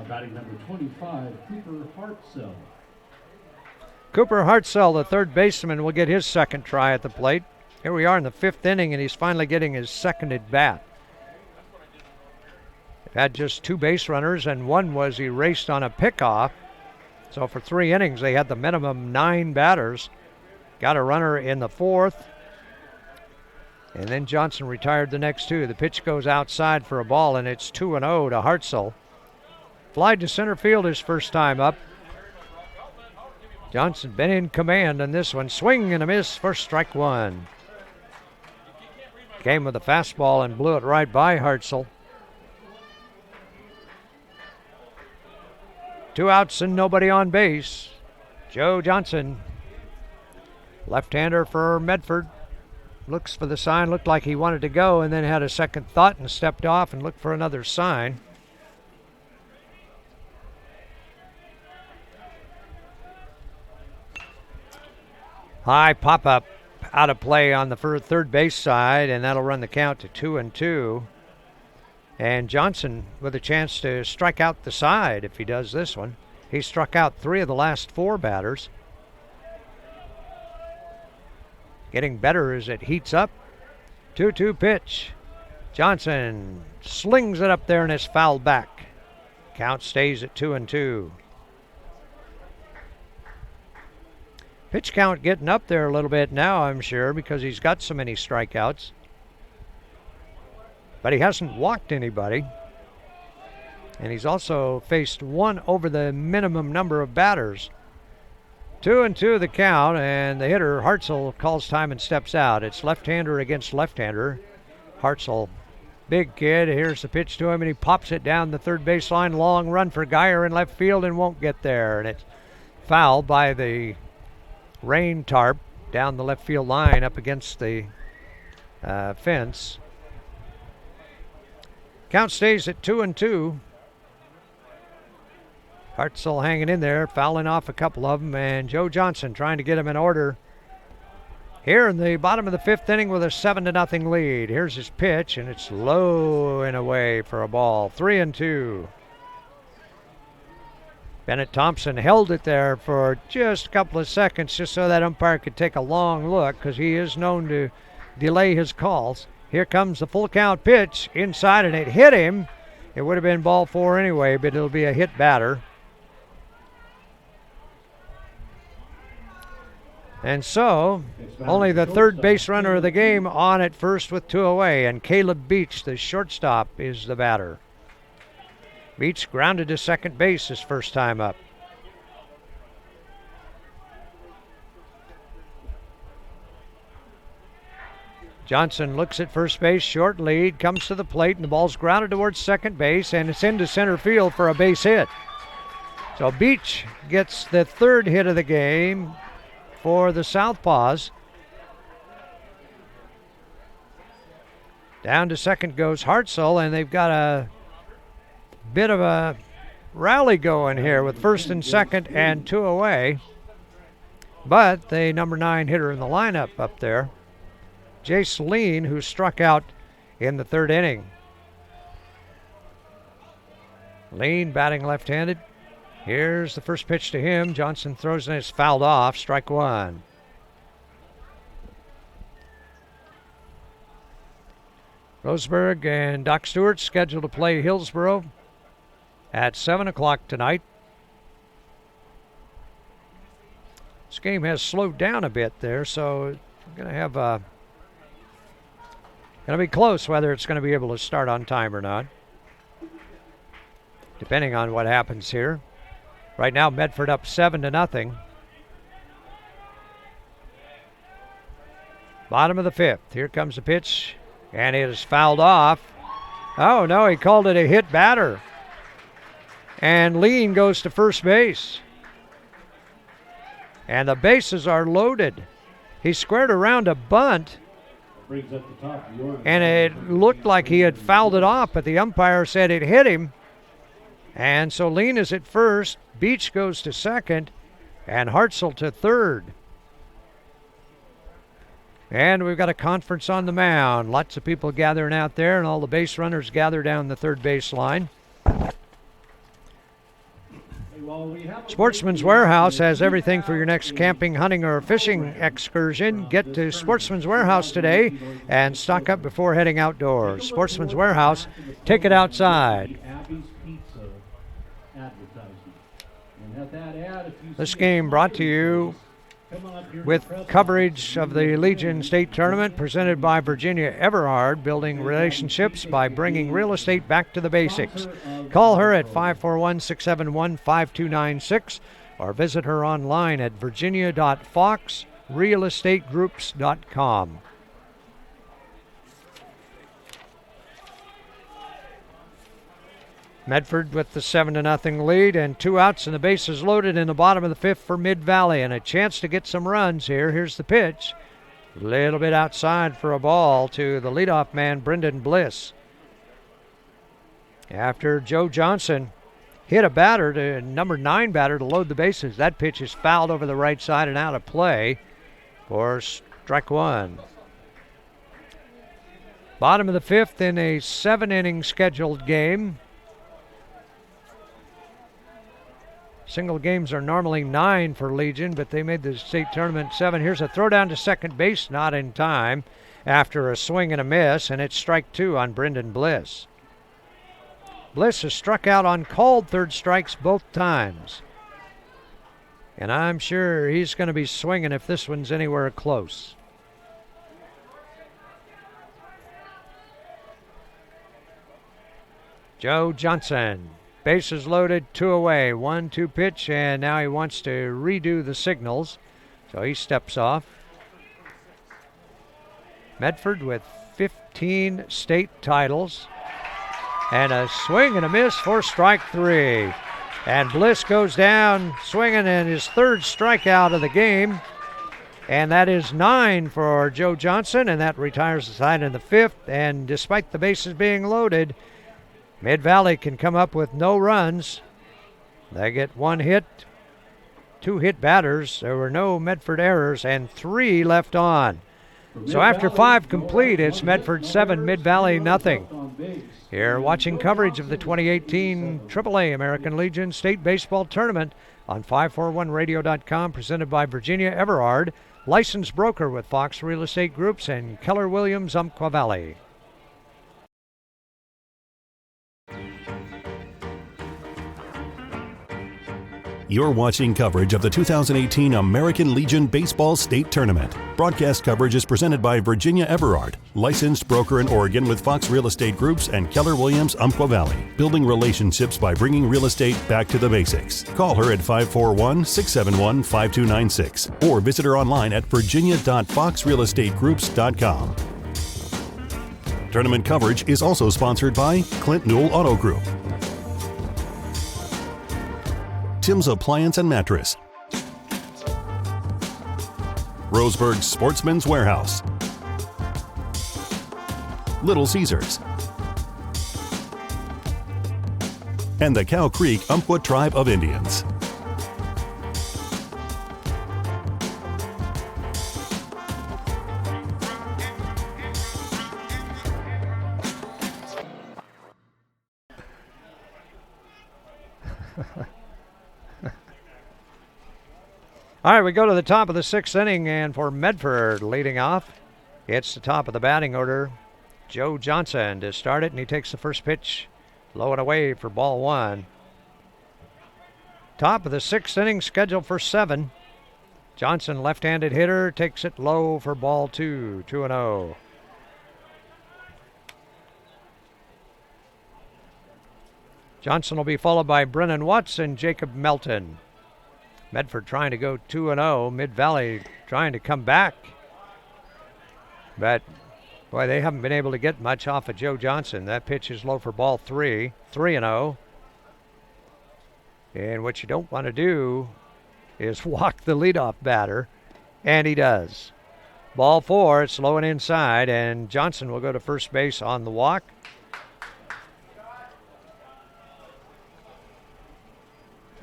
Batting number 25, Cooper Hartzell. Cooper Hartzell, the third baseman, will get his second try at the plate. Here we are in the 5th inning, and he's finally getting his second at bat. They've had just 2 base runners, and one was erased on a pickoff. So for 3 innings, they had the minimum 9 batters. Got a runner in the 4th. And then Johnson retired the next 2. The pitch goes outside for a ball, and it's 2-0 to Hartzell. Flied to center field his first time up. Johnson been in command on this one. Swing and a miss for strike 1. Came with a fastball and blew it right by Hartzell. 2 outs and nobody on base. Joe Johnson, left-hander for Medford. Looks for the sign, looked like he wanted to go, and then had a second thought and stepped off and looked for another sign. High pop-up out of play on the third base side, and that'll run the count to 2-2. And Johnson with a chance to strike out the side if he does this one. He struck out 3 of the last 4 batters. Getting better as it heats up. 2-2 pitch. Johnson slings it up there and it's fouled back. Count stays at 2-2. Pitch count getting up there a little bit now, I'm sure, because he's got so many strikeouts. But he hasn't walked anybody. And he's also faced 1 over the minimum number of batters. 2-2 the count, and the hitter, Hartzell, calls time and steps out. It's left-hander against left-hander. Hartzell, big kid, here's the pitch to him, and he pops it down the third baseline. Long run for Geyer in left field and won't get there. And it's fouled by the rain tarp down the left field line up against the fence. Count stays at 2-2. Hartzell hanging in there, fouling off a couple of them, and Joe Johnson trying to get him in order. Here in the bottom of the 5th inning with a 7-0 lead. Here's his pitch, and it's low and away for a ball. 3-2. Bennett Thompson held it there for just a couple of seconds just so that umpire could take a long look, because he is known to delay his calls. Here comes the full count pitch inside, and it hit him. It would have been ball 4 anyway, but it'll be a hit batter. And so, only the third base runner of the game on at first with 2 away, and Caleb Beach, the shortstop, is the batter. Beach grounded to second base his first time up. Johnson looks at first base, short lead, comes to the plate, and the ball's grounded towards second base, and it's into center field for a base hit. So Beach gets the third hit of the game for the Southpaws. Down to second goes Hartzell, and they've got a bit of a rally going here with first and second and 2 away. But the number 9 hitter in the lineup up there, Jace Lean, who struck out in the third inning. Lean batting left-handed. Here's the first pitch to him. Johnson throws and it's fouled off. Strike 1. Roseburg and Doc Stewart scheduled to play Hillsboro at 7 o'clock tonight. This game has slowed down a bit there, so we're going to have going to be close whether it's going to be able to start on time or not, depending on what happens here. Right now, Medford up 7-0. Bottom of the 5th. Here comes the pitch, and it is fouled off. Oh, no, he called it a hit batter. And Lean goes to first base. And the bases are loaded. He squared around a bunt, and it looked like he had fouled it off, but the umpire said it hit him. And so Lean is at first, Beach goes to second, and Hartzell to third. And we've got a conference on the mound. Lots of people gathering out there, and all the base runners gather down the third base line. Sportsman's Warehouse has everything for your next camping, hunting, or fishing excursion. Get to Sportsman's Warehouse today and stock up before heading outdoors. Sportsman's Warehouse, take it outside. This game brought to you with coverage of the Legion State Tournament presented by Virginia Everhard, building relationships by bringing real estate back to the basics. Call her at 541-671-5296 or visit her online at virginia.foxrealestategroups.com. Medford with the 7-0 lead and 2 outs and the bases loaded in the bottom of the 5th for Mid-Valley, and a chance to get some runs here. Here's the pitch. A little bit outside for a ball to the leadoff man, Brendan Bliss. After Joe Johnson hit a batter, to number 9 batter, to load the bases, that pitch is fouled over the right side and out of play for strike 1. Bottom of the 5th in a 7-inning scheduled game. Single games are normally 9 for Legion, but they made the state tournament 7. Here's a throw down to second base, not in time, after a swing and a miss, and it's strike 2 on Brendan Bliss. Bliss has struck out on called third strikes both times, and I'm sure he's going to be swinging if this one's anywhere close. Joe Johnson. Bases loaded, 2 away, 1-2 pitch, and now he wants to redo the signals, so he steps off. Medford with 15 state titles, and a swing and a miss for strike 3. And Bliss goes down swinging, and his third strikeout of the game, and that is 9 for Joe Johnson, and that retires the side in the 5th. And despite the bases being loaded, Mid-Valley can come up with no runs. They get 1 hit, 2 hit batters. There were no Medford errors and 3 left on. So after 5 complete, it's Medford 7, Mid-Valley nothing. Here watching coverage of the 2018 AAA American Legion State Baseball Tournament on 541radio.com, presented by Virginia Everhard, licensed broker with Fox Real Estate Groups and Keller Williams, Umpqua Valley. You're watching coverage of the 2018 American Legion Baseball State Tournament. Broadcast coverage is presented by Virginia Everard, licensed broker in Oregon with Fox Real Estate Groups and Keller Williams, Umpqua Valley. Building relationships by bringing real estate back to the basics. Call her at 541-671-5296 or visit her online at virginia.foxrealestategroups.com. Tournament coverage is also sponsored by Clint Newell Auto Group, Tim's Appliance and Mattress, Roseburg Sportsman's Warehouse, Little Caesars, and the Cow Creek Umpqua Tribe of Indians. All right, we go to the top of the 6th inning, and for Medford leading off, it's the top of the batting order, Joe Johnson, to start it, and he takes the first pitch low and away for ball 1. Top of the 6th inning, scheduled for 7. Johnson, left-handed hitter, takes it low for ball 2, 2-0. Johnson will be followed by Brennan Watts and Jacob Melton. Medford trying to go 2-0. Mid-Valley trying to come back. But, boy, they haven't been able to get much off of Joe Johnson. That pitch is low for ball 3, 3-0. And what you don't want to do is walk the leadoff batter, and he does. Ball 4, it's low and inside, and Johnson will go to first base on the walk.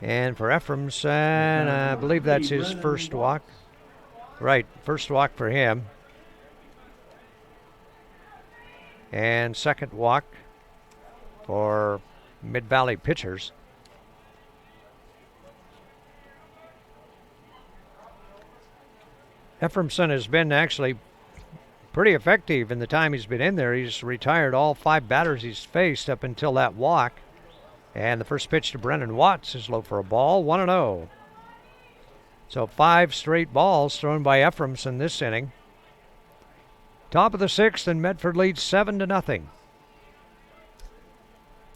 And for Ephraimson, I believe that's his first walk. Right, first walk for him. And second walk for Mid-Valley pitchers. Ephraimson has been actually pretty effective in the time he's been in there. He's retired all 5 batters he's faced up until that walk. And the first pitch to Brennan Watts is low for a ball, 1-0. So 5 straight balls thrown by Ephraimson this inning. Top of the 6th, and Medford leads 7-0.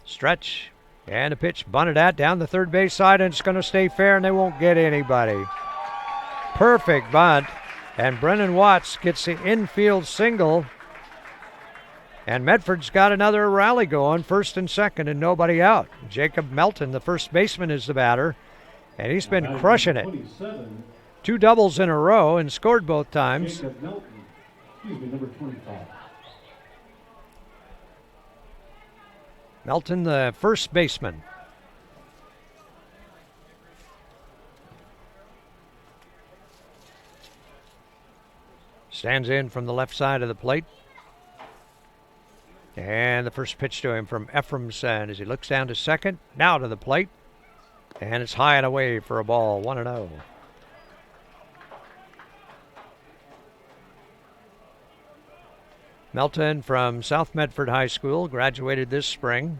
Stretch, and a pitch bunted at down the third base side, and it's going to stay fair, and they won't get anybody. Perfect bunt, and Brennan Watts gets the infield single. And Medford's got another rally going, first and second, and nobody out. Jacob Melton, the first baseman, is the batter, and he's been crushing it. 2 doubles in a row and scored both times. Jacob Melton, number 25. Melton, the first baseman. Stands in from the left side of the plate. And the first pitch to him from Ephraimson as he looks down to second. Now to the plate. And it's high and away for a ball, 1-0. Melton from South Medford High School, graduated this spring.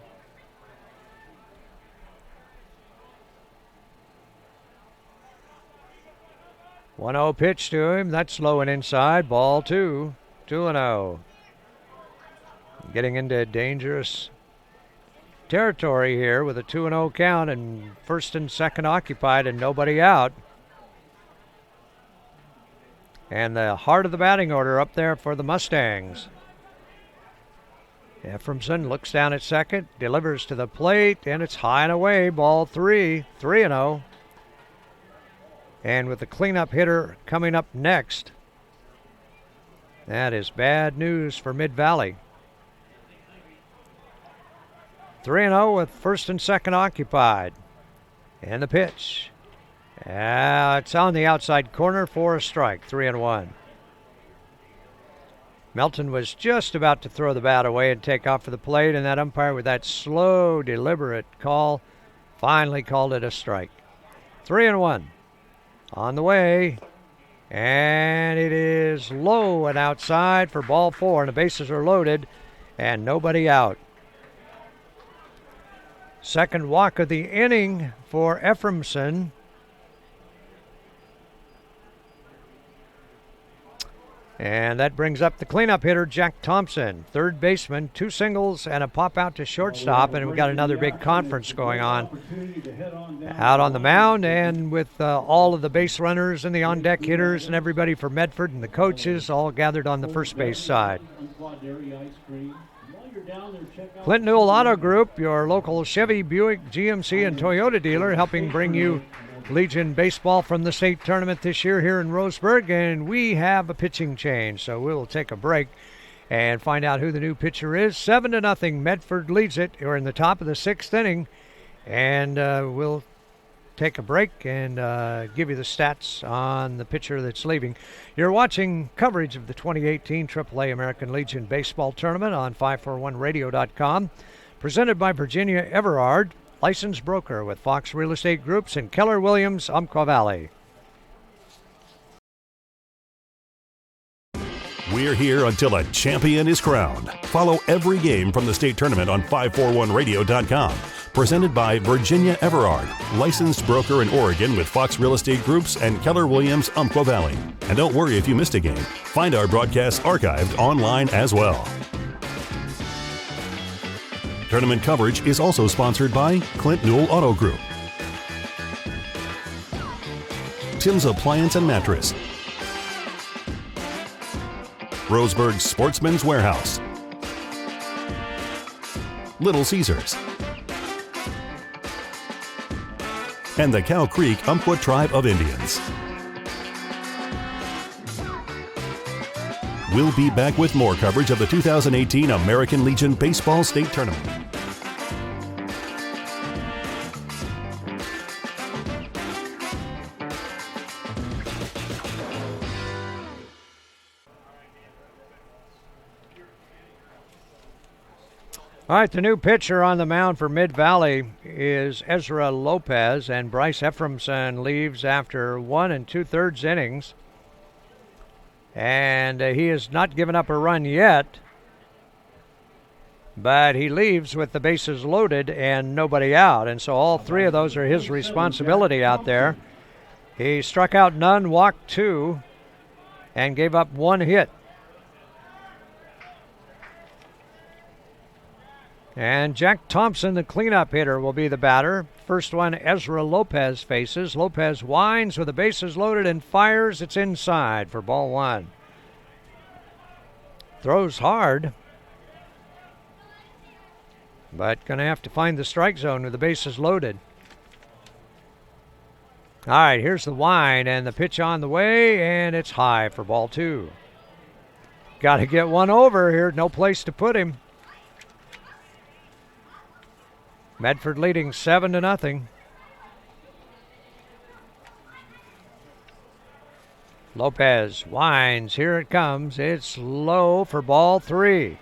One-0 pitch to him. That's low and inside. Ball 2, 2-0. Getting into dangerous territory here with a 2-0 count and first and second occupied and nobody out. And the heart of the batting order up there for the Mustangs. Ephraimson looks down at second, delivers to the plate, and it's high and away. Ball 3, 3-0. And with the cleanup hitter coming up next, that is bad news for Mid-Valley. 3-0 with first and second occupied. And the pitch. It's on the outside corner for a strike, 3-1. Melton was just about to throw the bat away and take off for the plate, and that umpire with that slow, deliberate call finally called it a strike. 3-1. On the way, And it is low and outside for ball 4, and the bases are loaded and nobody out. Second walk of the inning for Ephraimson. And that brings up the cleanup hitter, Jack Thompson. Third baseman, 2 singles and a pop out to shortstop. And we've got another big conference going on out on the mound. And with all of the base runners and the on-deck hitters and everybody for Medford and the coaches all gathered on the first base side. Clinton Newell Auto Group, your local Chevy, Buick, GMC, and Toyota dealer, helping bring you Legion baseball from the state tournament this year here in Roseburg, and we have a pitching change, so we'll take a break and find out who the new pitcher is. 7-0, Medford leads it. We're in the top of the 6th inning, and we'll take a break and give you the stats on the pitcher that's leaving. You're watching coverage of the 2018 AAA American Legion Baseball Tournament on 541radio.com, presented by Virginia Everard, licensed broker with Fox Real Estate Groups in Keller Williams, Umpqua Valley. We're here until a champion is crowned. Follow every game from the state tournament on 541radio.com. Presented by Virginia Everard, licensed broker in Oregon with Fox Real Estate Groups and Keller Williams, Umpqua Valley. And don't worry if you missed a game. Find our broadcasts archived online as well. Tournament coverage is also sponsored by Clint Newell Auto Group, Tim's Appliance and Mattress, Roseburg Sportsman's Warehouse, Little Caesars, and the Cow Creek Umpqua Tribe of Indians. We'll be back with more coverage of the 2018 American Legion Baseball State Tournament. All right, the new pitcher on the mound for Mid-Valley is Ezra Lopez, and Bryce Ephraimson leaves after 1 2/3 innings. And he has not given up a run yet, but he leaves with the bases loaded and nobody out. And so all 3 of those are his responsibility out there. He struck out none, walked 2, and gave up 1 hit. And Jack Thompson, the cleanup hitter, will be the batter. First one, Ezra Lopez faces. Lopez winds with the bases loaded and fires. It's inside for ball 1. Throws hard, but going to have to find the strike zone with the bases loaded. All right, here's the wind and the pitch on the way, and it's high for ball 2. Got to get one over here. No place to put him. Medford leading 7-0. Lopez winds. Here it comes. It's low for ball 3.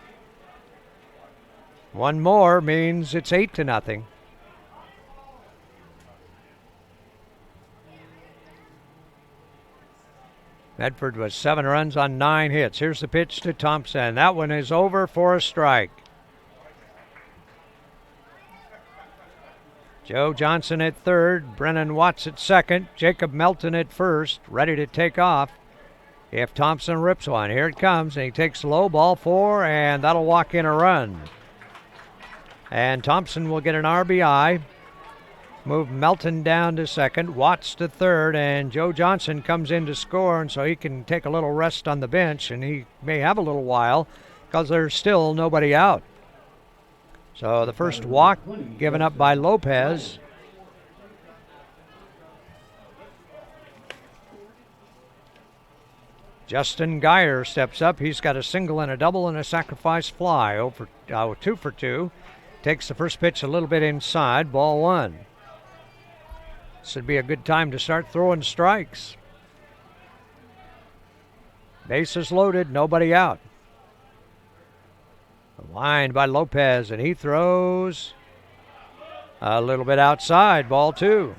One more means it's 8-0. Medford was 7 runs on 9 hits. Here's the pitch to Thompson. That one is over for a strike. Joe Johnson at third, Brennan Watts at second, Jacob Melton at first, ready to take off if Thompson rips one. Here it comes, and he takes low, ball 4, and that'll walk in a run. And Thompson will get an RBI, move Melton down to second, Watts to third, and Joe Johnson comes in to score, and so he can take a little rest on the bench, and he may have a little while because there's still nobody out. So the first walk given up by Lopez. Justin Geyer steps up. He's got a single and a double and a sacrifice fly. 2 for 2. Takes the first pitch a little bit inside. Ball 1. This would be a good time to start throwing strikes. Bases loaded. Nobody out. A line by Lopez, and he throws a little bit outside. Ball 2.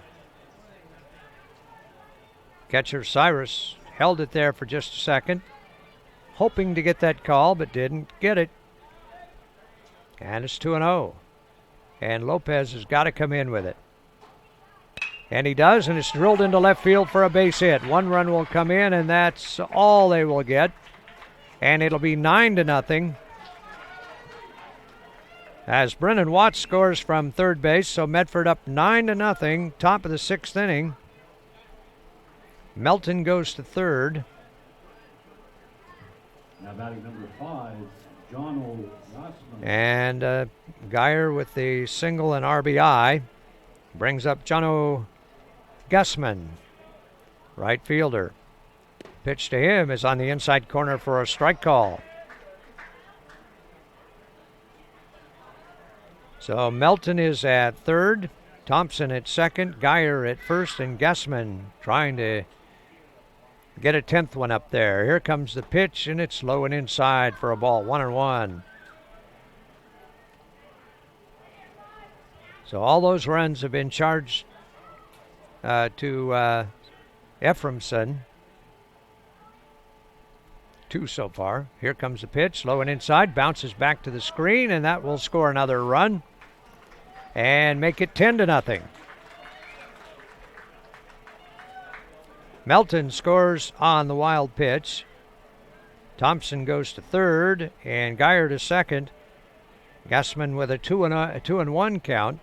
Catcher Cyrus held it there for just a second, hoping to get that call, but didn't get it. And it's 2-0. And Lopez has got to come in with it. And he does, and it's drilled into left field for a base hit. 1 run will come in, and that's all they will get. And it'll be 9-0. As Brennan Watts scores from third base, so Medford up 9-0, top of the 6th inning. Melton goes to third. Now batting number 5, John O'Gossman. And Geyer with the single and RBI brings up John O'Gossman, right fielder. Pitch to him is on the inside corner for a strike call. So Melton is at third, Thompson at second, Geyer at first, and Gossman trying to get a 10th one up there. Here comes the pitch, and it's low and inside for a ball, 1-1. So all those runs have been charged to Ephraimson. 2 so far. Here comes the pitch, low and inside, bounces back to the screen, and that will score another run and make it 10-0. Melton scores on the wild pitch. Thompson goes to third, and Geyer to second. Gossman with a 2-1 count.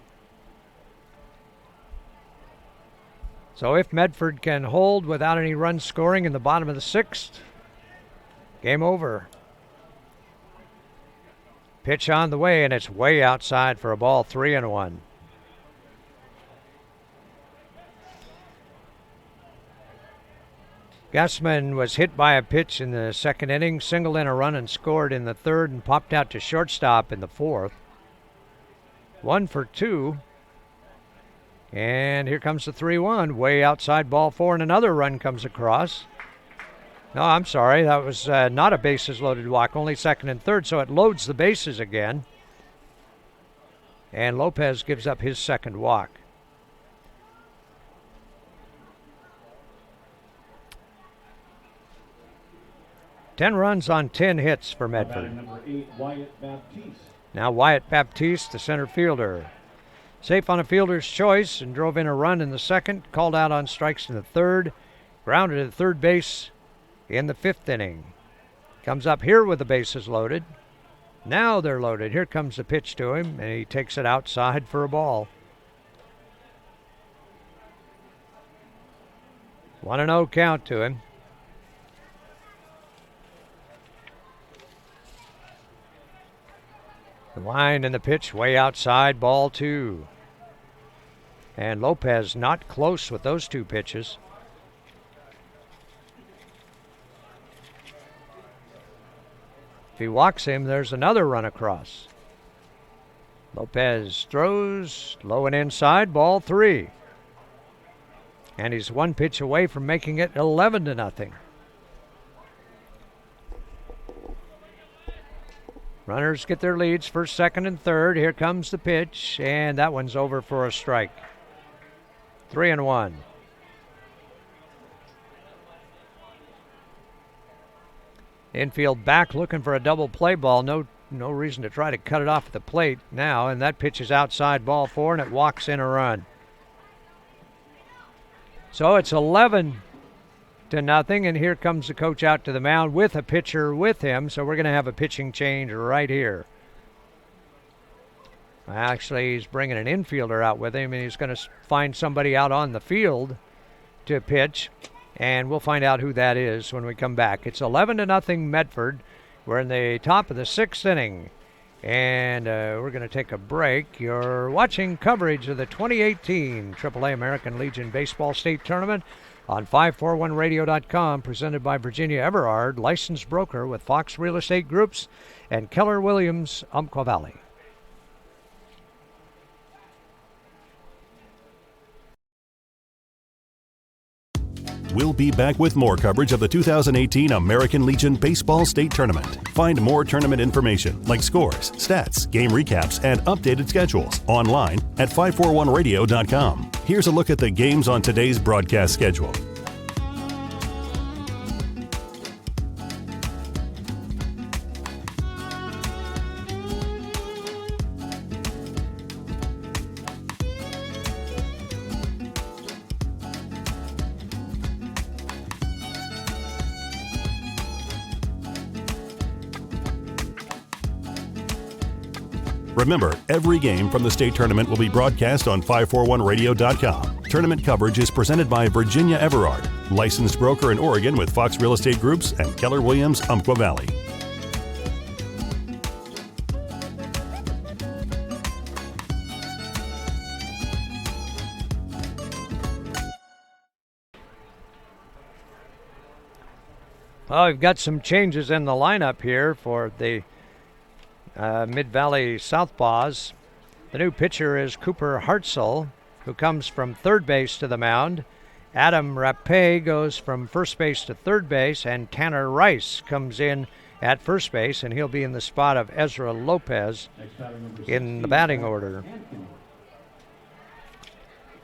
So if Medford can hold without any runs scoring in the bottom of the 6th, game over. Pitch on the way, and it's way outside for a ball, 3-1. Gossman was hit by a pitch in the 2nd inning, singled in a run and scored in the 3rd, and popped out to shortstop in the 4th. 1 for 2. And here comes the 3-1, way outside, ball 4, and another run comes across. No, I'm sorry, that was not a bases-loaded walk, only 2nd and 3rd, so it loads the bases again. And Lopez gives up his 2nd walk. Ten runs on 10 hits for Medford. Number 8, Wyatt Baptiste. Now Wyatt Baptiste, the center fielder. Safe on a fielder's choice and drove in a run in the 2nd, called out on strikes in the 3rd, grounded at third base in the 5th inning. Comes up here with the bases loaded. Now they're loaded. Here comes the pitch to him, and he takes it outside for a ball. 1-0 count to him. The line and the pitch way outside, ball 2. And Lopez not close with those 2 pitches. If he walks him, there's another run across. Lopez throws low and inside, ball 3. And he's 1 pitch away from making it 11-0. Runners get their leads, 1st, 2nd, and 3rd. Here comes the pitch, and that one's over for a strike. 3-1. Infield back looking for a double play ball. No reason to try to cut it off at the plate now, and that pitch is outside, ball 4, and it walks in a run. So it's 11-0, and here comes the coach out to the mound with a pitcher with him, so we're going to have a pitching change right here. Actually, he's bringing an infielder out with him, and he's going to find somebody out on the field to pitch, and we'll find out who that is when we come back. It's 11-0 Medford. We're in the top of the 6th inning, and we're going to take a break. You're watching coverage of the 2018 AAA American Legion Baseball State Tournament on 541radio.com, presented by Virginia Everard, licensed broker with Fox Real Estate Groups and Keller Williams, Umpqua Valley. We'll be back with more coverage of the 2018 American Legion Baseball State Tournament. Find more tournament information like scores, stats, game recaps, and updated schedules online at 541radio.com. Here's a look at the games on today's broadcast schedule. Remember, every game from the state tournament will be broadcast on 541radio.com. Tournament coverage is presented by Virginia Everard, licensed broker in Oregon with Fox Real Estate Groups and Keller Williams, Umpqua Valley. Well, we've got some changes in the lineup here for the Mid-Valley SouthPaws. The new pitcher is Cooper Hartzell, who comes from third base to the mound. Adam Rapé goes from first base to third base, and Tanner Rice comes in at first base, and he'll be in the spot of Ezra Lopez in the batting order.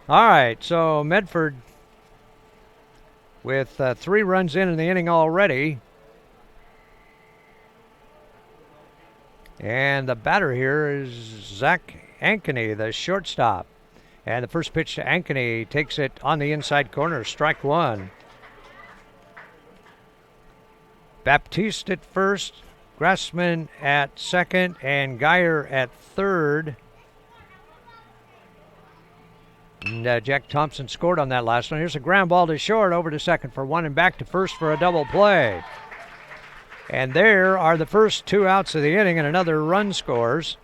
All right, so Medford with 3 runs in the inning already. And the batter here is Zach Ankeny, the shortstop. And the first pitch to Ankeny takes it on the inside corner, strike 1. Baptiste at first, Grassman at second, and Geyer at third. And Jack Thompson scored on that last one. Here's a ground ball to short, over to second for 1, and back to first for a double play. And there are the first 2 outs of the inning, and another run scores.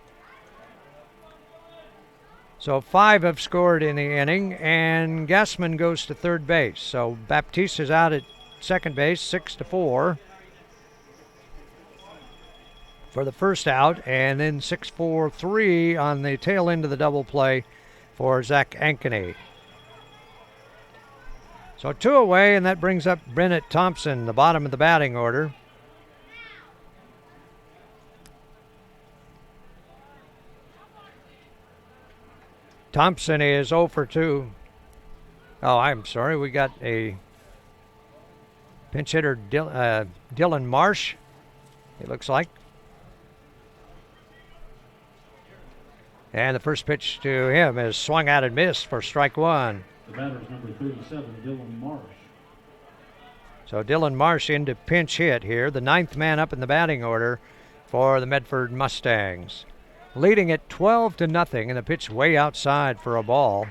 So 5 have scored in the inning, and Gassman goes to third base. So Baptiste is out at second base, 6-4 for the first out, and then 6-4-3 on the tail end of the double play for Zach Ankeny. So 2 away, and that brings up Bennett Thompson, the bottom of the batting order. Thompson is 0 for 2. Oh, I'm sorry. We got a pinch hitter, Dylan Marsh, it looks like. And the first pitch to him is swung out and missed for strike 1. The batter is number 37, Dylan Marsh. So Dylan Marsh into pinch hit here, the 9th man up in the batting order for the Medford Mustangs. Leading it 12-0, and the pitch way outside for a ball.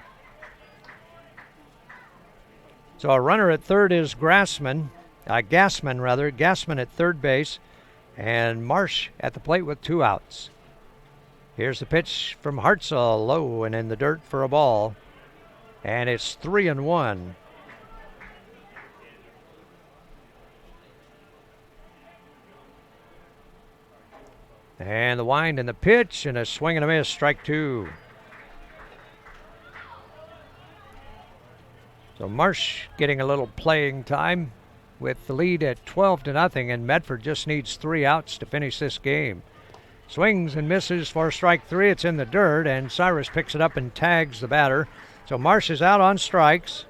So a runner at third is Gassman at third base, and Marsh at the plate with 2 outs. Here's the pitch from Hartzell, low and in the dirt for a ball, and it's 3-1. And the wind and the pitch, and a swing and a miss, strike 2. So Marsh getting a little playing time with the lead at 12-0, and Medford just needs 3 outs to finish this game. Swings and misses for strike 3. It's in the dirt, and Cyrus picks it up and tags the batter. So Marsh is out on strikes,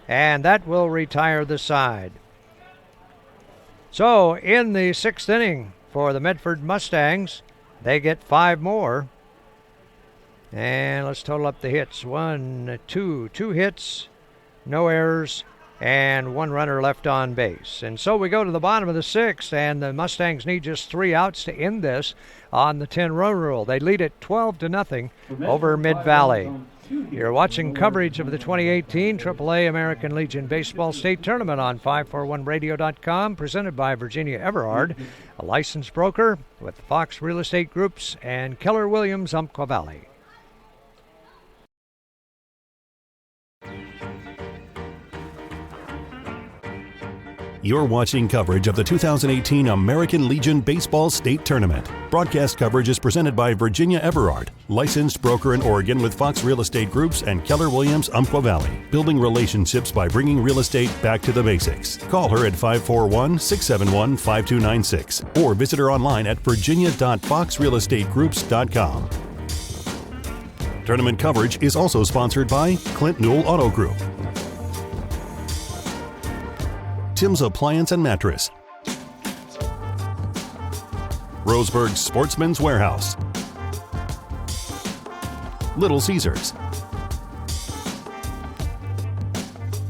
and that will retire the side. So in the 6th inning, for the Medford Mustangs, they get 5 more. And let's total up the hits. 2 hits, no errors, and 1 runner left on base. And so we go to the bottom of the 6th, and the Mustangs need just 3 outs to end this on the 10-run rule. They lead it 12-0 over Mid-Valley. You're watching coverage of the 2018 AAA American Legion Baseball State Tournament on 541radio.com, presented by Virginia Everard, a licensed broker with Fox Real Estate Groups and Keller Williams, Umpqua Valley. You're watching coverage of the 2018 American Legion Baseball State Tournament. Broadcast coverage is presented by Virginia Everard, licensed broker in Oregon with Fox Real Estate Groups and Keller Williams, Umpqua Valley, building relationships by bringing real estate back to the basics. Call her at 541-671-5296 or visit her online at virginia.foxrealestategroups.com. Tournament coverage is also sponsored by Clint Newell Auto Group, Tim's Appliance and Mattress, Roseburg Sportsman's Warehouse, Little Caesars,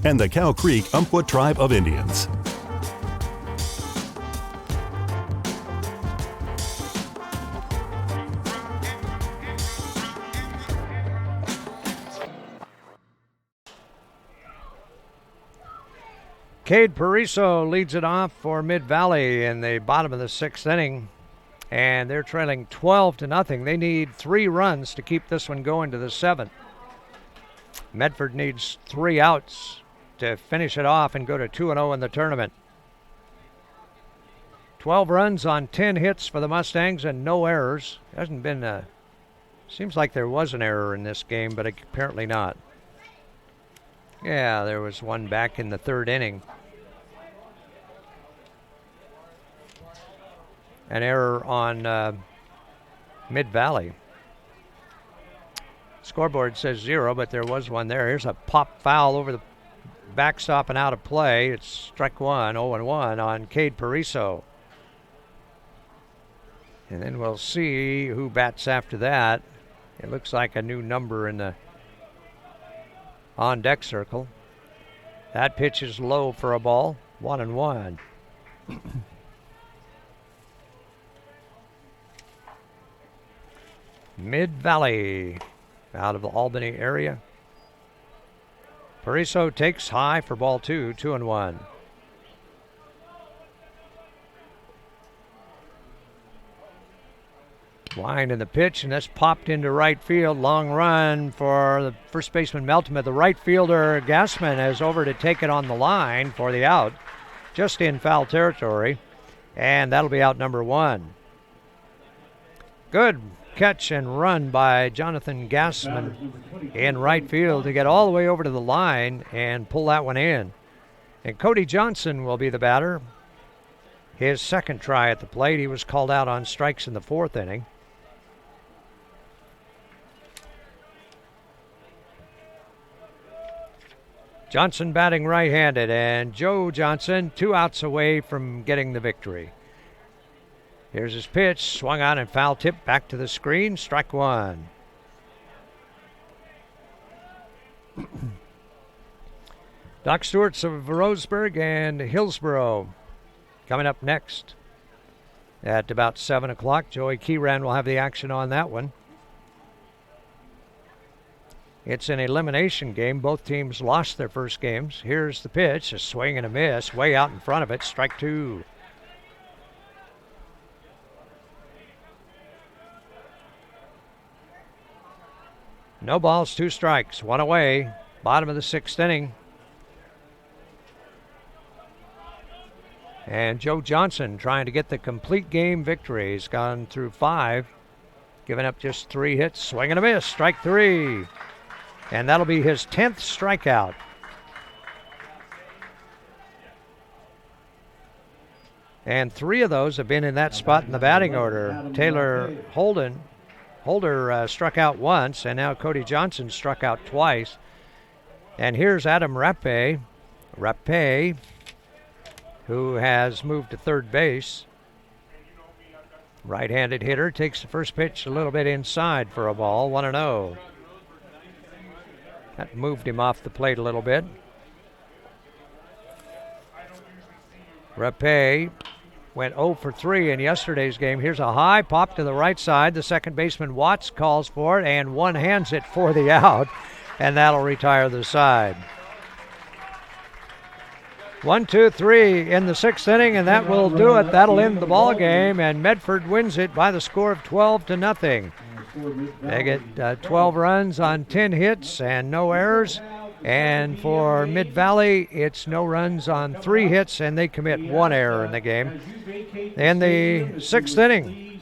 and the Cow Creek Umpqua Tribe of Indians. Cade Pariso leads it off for Mid-Valley in the bottom of the 6th inning, and they're trailing 12-0. They need 3 runs to keep this one going to the 7th. Medford needs 3 outs to finish it off and go to 2-0 in the tournament. 12 runs on 10 hits for the Mustangs and no errors. Hasn't been seems like there was an error in this game, but apparently not. Yeah, there was one back in the 3rd inning. An error on Mid-Valley. Scoreboard says 0, but there was one there. Here's a pop foul over the backstop and out of play. It's strike 1, 0-1 on Cade Pariso. And then we'll see who bats after that. It looks like a new number in the on-deck circle. That pitch is low for a ball. 1-1. Mid-Valley out of the Albany area. Pariso takes high for ball 2, 2-1. Line in the pitch, and that's popped into right field. Long run for the first baseman Melton. The right fielder Gassman is over to take it on the line for the out, just in foul territory, and that'll be out number 1. Good catch and run by Jonathan Gassman in right field to get all the way over to the line and pull that one in. And Cody Johnson will be the batter. His 2nd try at the plate. He was called out on strikes in the 4th inning. Johnson batting right-handed, and Joe Johnson 2 outs away from getting the victory. Here's his pitch, swung on and foul tip back to the screen, strike 1. Doc Stewart's of Roseburg and Hillsboro coming up next at about 7 o'clock. Joey Keyran will have the action on that one. It's an elimination game. Both teams lost their first games. Here's the pitch, a swing and a miss, way out in front of it, strike 2. No balls, 2 strikes, 1 away. Bottom of the 6th inning. And Joe Johnson trying to get the complete game victory. He's gone through 5, giving up just 3 hits, swing and a miss, strike 3. And that'll be his 10th strikeout. And 3 of those have been in that spot in the batting order. Taylor Holder struck out once, and now Cody Johnson struck out twice. And here's Adam Rappe, who has moved to 3rd base. Right-handed hitter, takes the first pitch a little bit inside for a ball, 1-0. That moved him off the plate a little bit. Rappe went 0 for 3 in yesterday's game. Here's a high pop to the right side. The second baseman Watts calls for it and one-hands it for the out, and that'll retire the side. 1, 2, 3 in the 6th inning, and that will do it. That'll end the ball game, and Medford wins it by the score of 12-0. They get 12 runs on 10 hits and no errors. And for Mid-Valley, it's no runs on 3 hits, and they commit 1 error in the game. In the 6th inning,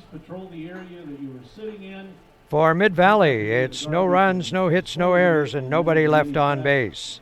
for Mid-Valley, it's no runs, no hits, no errors, and nobody left on base.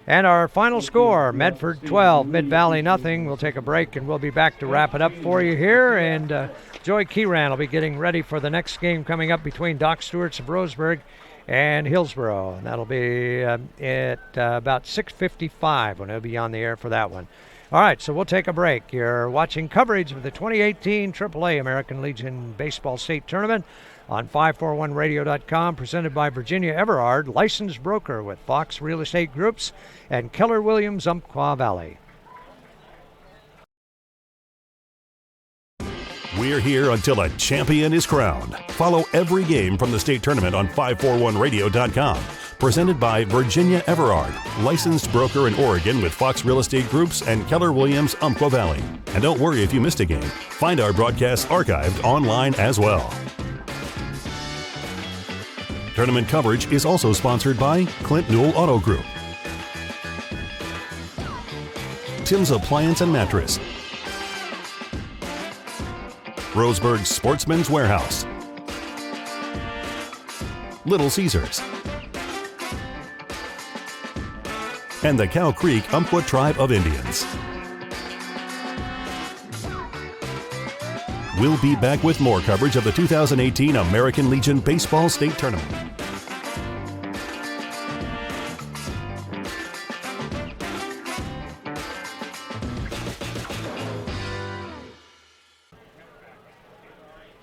And our final score, Medford 12, Mid-Valley nothing. We'll take a break, and we'll be back to wrap it up for you here. And Joey Keyran will be getting ready for the next game coming up between Doc Stewart's of Roseburg and Hillsboro. And that'll be at about 6:55 when he'll be on the air for that one. All right, so we'll take a break. You're watching coverage of the 2018 AAA American Legion Baseball State Tournament on 541radio.com, presented by Virginia Everard, licensed broker with Fox Real Estate Groups and Keller Williams, Umpqua Valley. We're here until a champion is crowned. Follow every game from the state tournament on 541radio.com. Presented by Virginia Everard, licensed broker in Oregon with Fox Real Estate Groups and Keller Williams Umpqua Valley. And don't worry if you missed a game. Find our broadcasts archived online as well. Tournament coverage is also sponsored by Clint Newell Auto Group, Tim's Appliance and Mattress, Roseburg Sportsman's Warehouse, Little Caesars, and the Cow Creek Umpqua Tribe of Indians. We'll be back with more coverage of the 2018 American Legion Baseball State Tournament.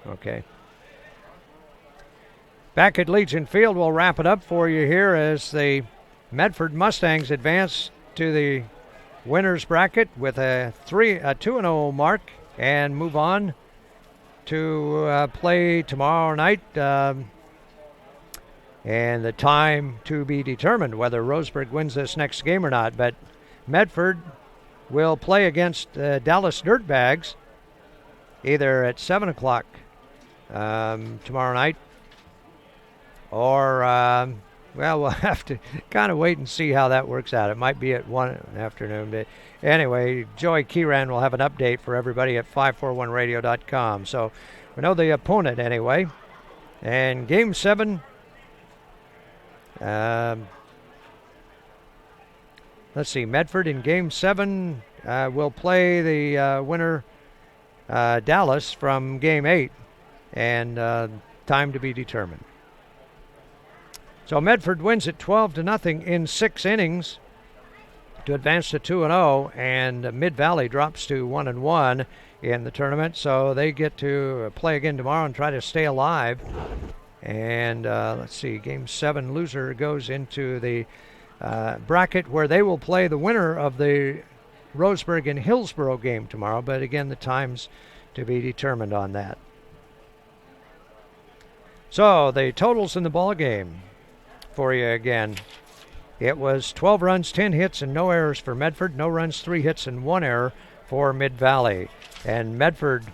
Okay. Back at Legion Field, we'll wrap it up for you here as the Medford Mustangs advance to the winners bracket with a 2-0 mark and move on to play tomorrow night, and the time to be determined whether Roseburg wins this next game or not. But Medford will play against Dallas Dirtbags either at 7 o'clock tomorrow night, or well, we'll have to kind of wait and see how that works out. It might be at 1 in the afternoon. But anyway, Joey Kieran will have an update for everybody at 541radio.com. So we know the opponent anyway. And Game 7, let's see, Medford in Game 7 will play the winner, Dallas, from Game 8. And time to be determined. So Medford wins it 12-0 in 6 innings to advance to 2-0, and Mid-Valley drops to 1-1 in the tournament. So they get to play again tomorrow and try to stay alive. And let's see, Game 7 loser goes into the bracket where they will play the winner of the Roseburg and Hillsborough game tomorrow. But again, the times to be determined on that. So the totals in the ball game for you again. It was 12 runs, 10 hits, and no errors for Medford. No runs, 3 hits, and 1 error for Mid-Valley. And Medford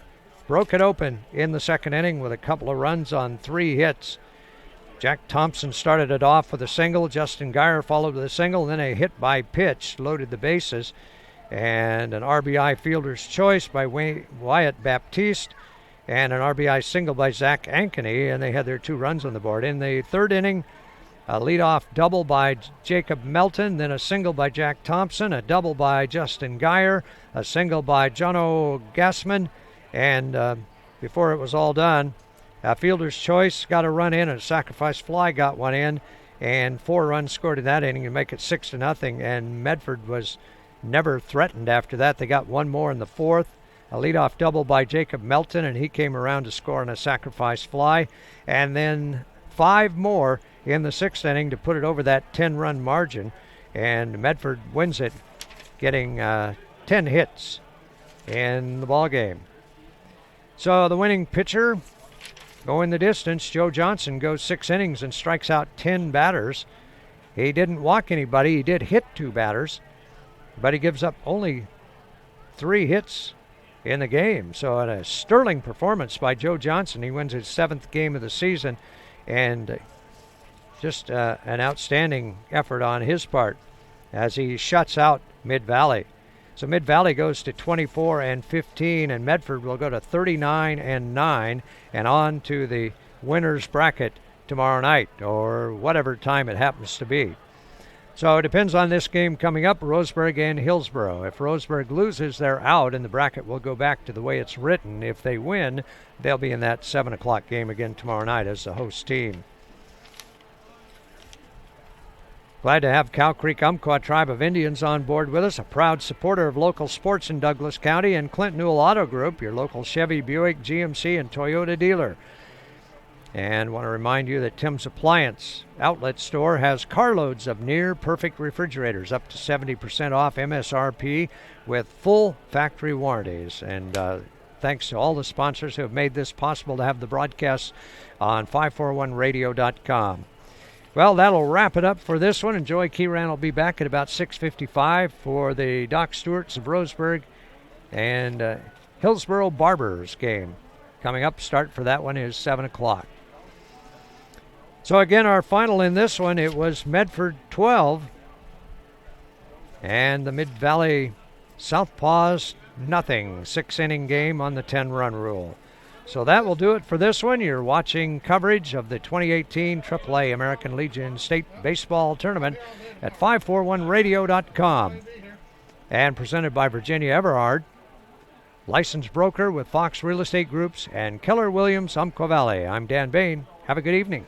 broke it open in the second inning with a couple of runs on 3 hits. Jack Thompson started it off with a single. Justin Geyer followed with a single, and then a hit by pitch loaded the bases. And an RBI fielder's choice by Wyatt Baptiste, and an RBI single by Zach Ankeny, and they had their 2 runs on the board. In the third inning, a leadoff double by Jacob Melton, then a single by Jack Thompson, a double by Justin Geyer, a single by Jono Gassman, and before it was all done, a fielder's choice got a run in, and a sacrifice fly got one in, and 4 runs scored in that inning to make it 6-0, and Medford was never threatened after that. They got 1 more in the 4th. A leadoff double by Jacob Melton, and he came around to score on a sacrifice fly. And then 5 more in the 6th inning to put it over that 10-run margin. And Medford wins it, getting 10 hits in the ball game. So the winning pitcher going the distance, Joe Johnson, goes 6 innings and strikes out 10 batters. He didn't walk anybody. He did hit 2 batters, but he gives up only 3 hits in the game. So a sterling performance by Joe Johnson. He wins his 7th game of the season, and just an outstanding effort on his part as he shuts out Mid-Valley. So Mid-Valley goes to 24-15, and Medford will go to 39-9 and on to the winner's bracket tomorrow night, or whatever time it happens to be. So it depends on this game coming up, Roseburg and Hillsborough. If Roseburg loses, they're out, and the bracket will go back to the way it's written. If they win, they'll be in that 7 o'clock game again tomorrow night as the host team. Glad to have Cow Creek Umpqua Tribe of Indians on board with us, a proud supporter of local sports in Douglas County, and Clint Newell Auto Group, your local Chevy, Buick, GMC, and Toyota dealer. And want to remind you that Tim's Appliance Outlet Store has carloads of near-perfect refrigerators, up to 70% off MSRP with full factory warranties. And thanks to all the sponsors who have made this possible to have the broadcasts on 541radio.com. Well, that'll wrap it up for this one, and Joey Keyran will be back at about 6:55 for the Doc Stewarts of Roseburg and Hillsboro Barbers game. Coming up, start for that one is 7 o'clock. So again, our final in this one, it was Medford 12 and the Mid-Valley SouthPaws nothing. 6-inning game on the 10-run rule. So that will do it for this one. You're watching coverage of the 2018 AAA American Legion State Baseball Tournament at 541radio.com. And presented by Virginia Everhard, licensed broker with Fox Real Estate Groups and Keller Williams, Umpqua Valley. I'm Dan Bain. Have a good evening.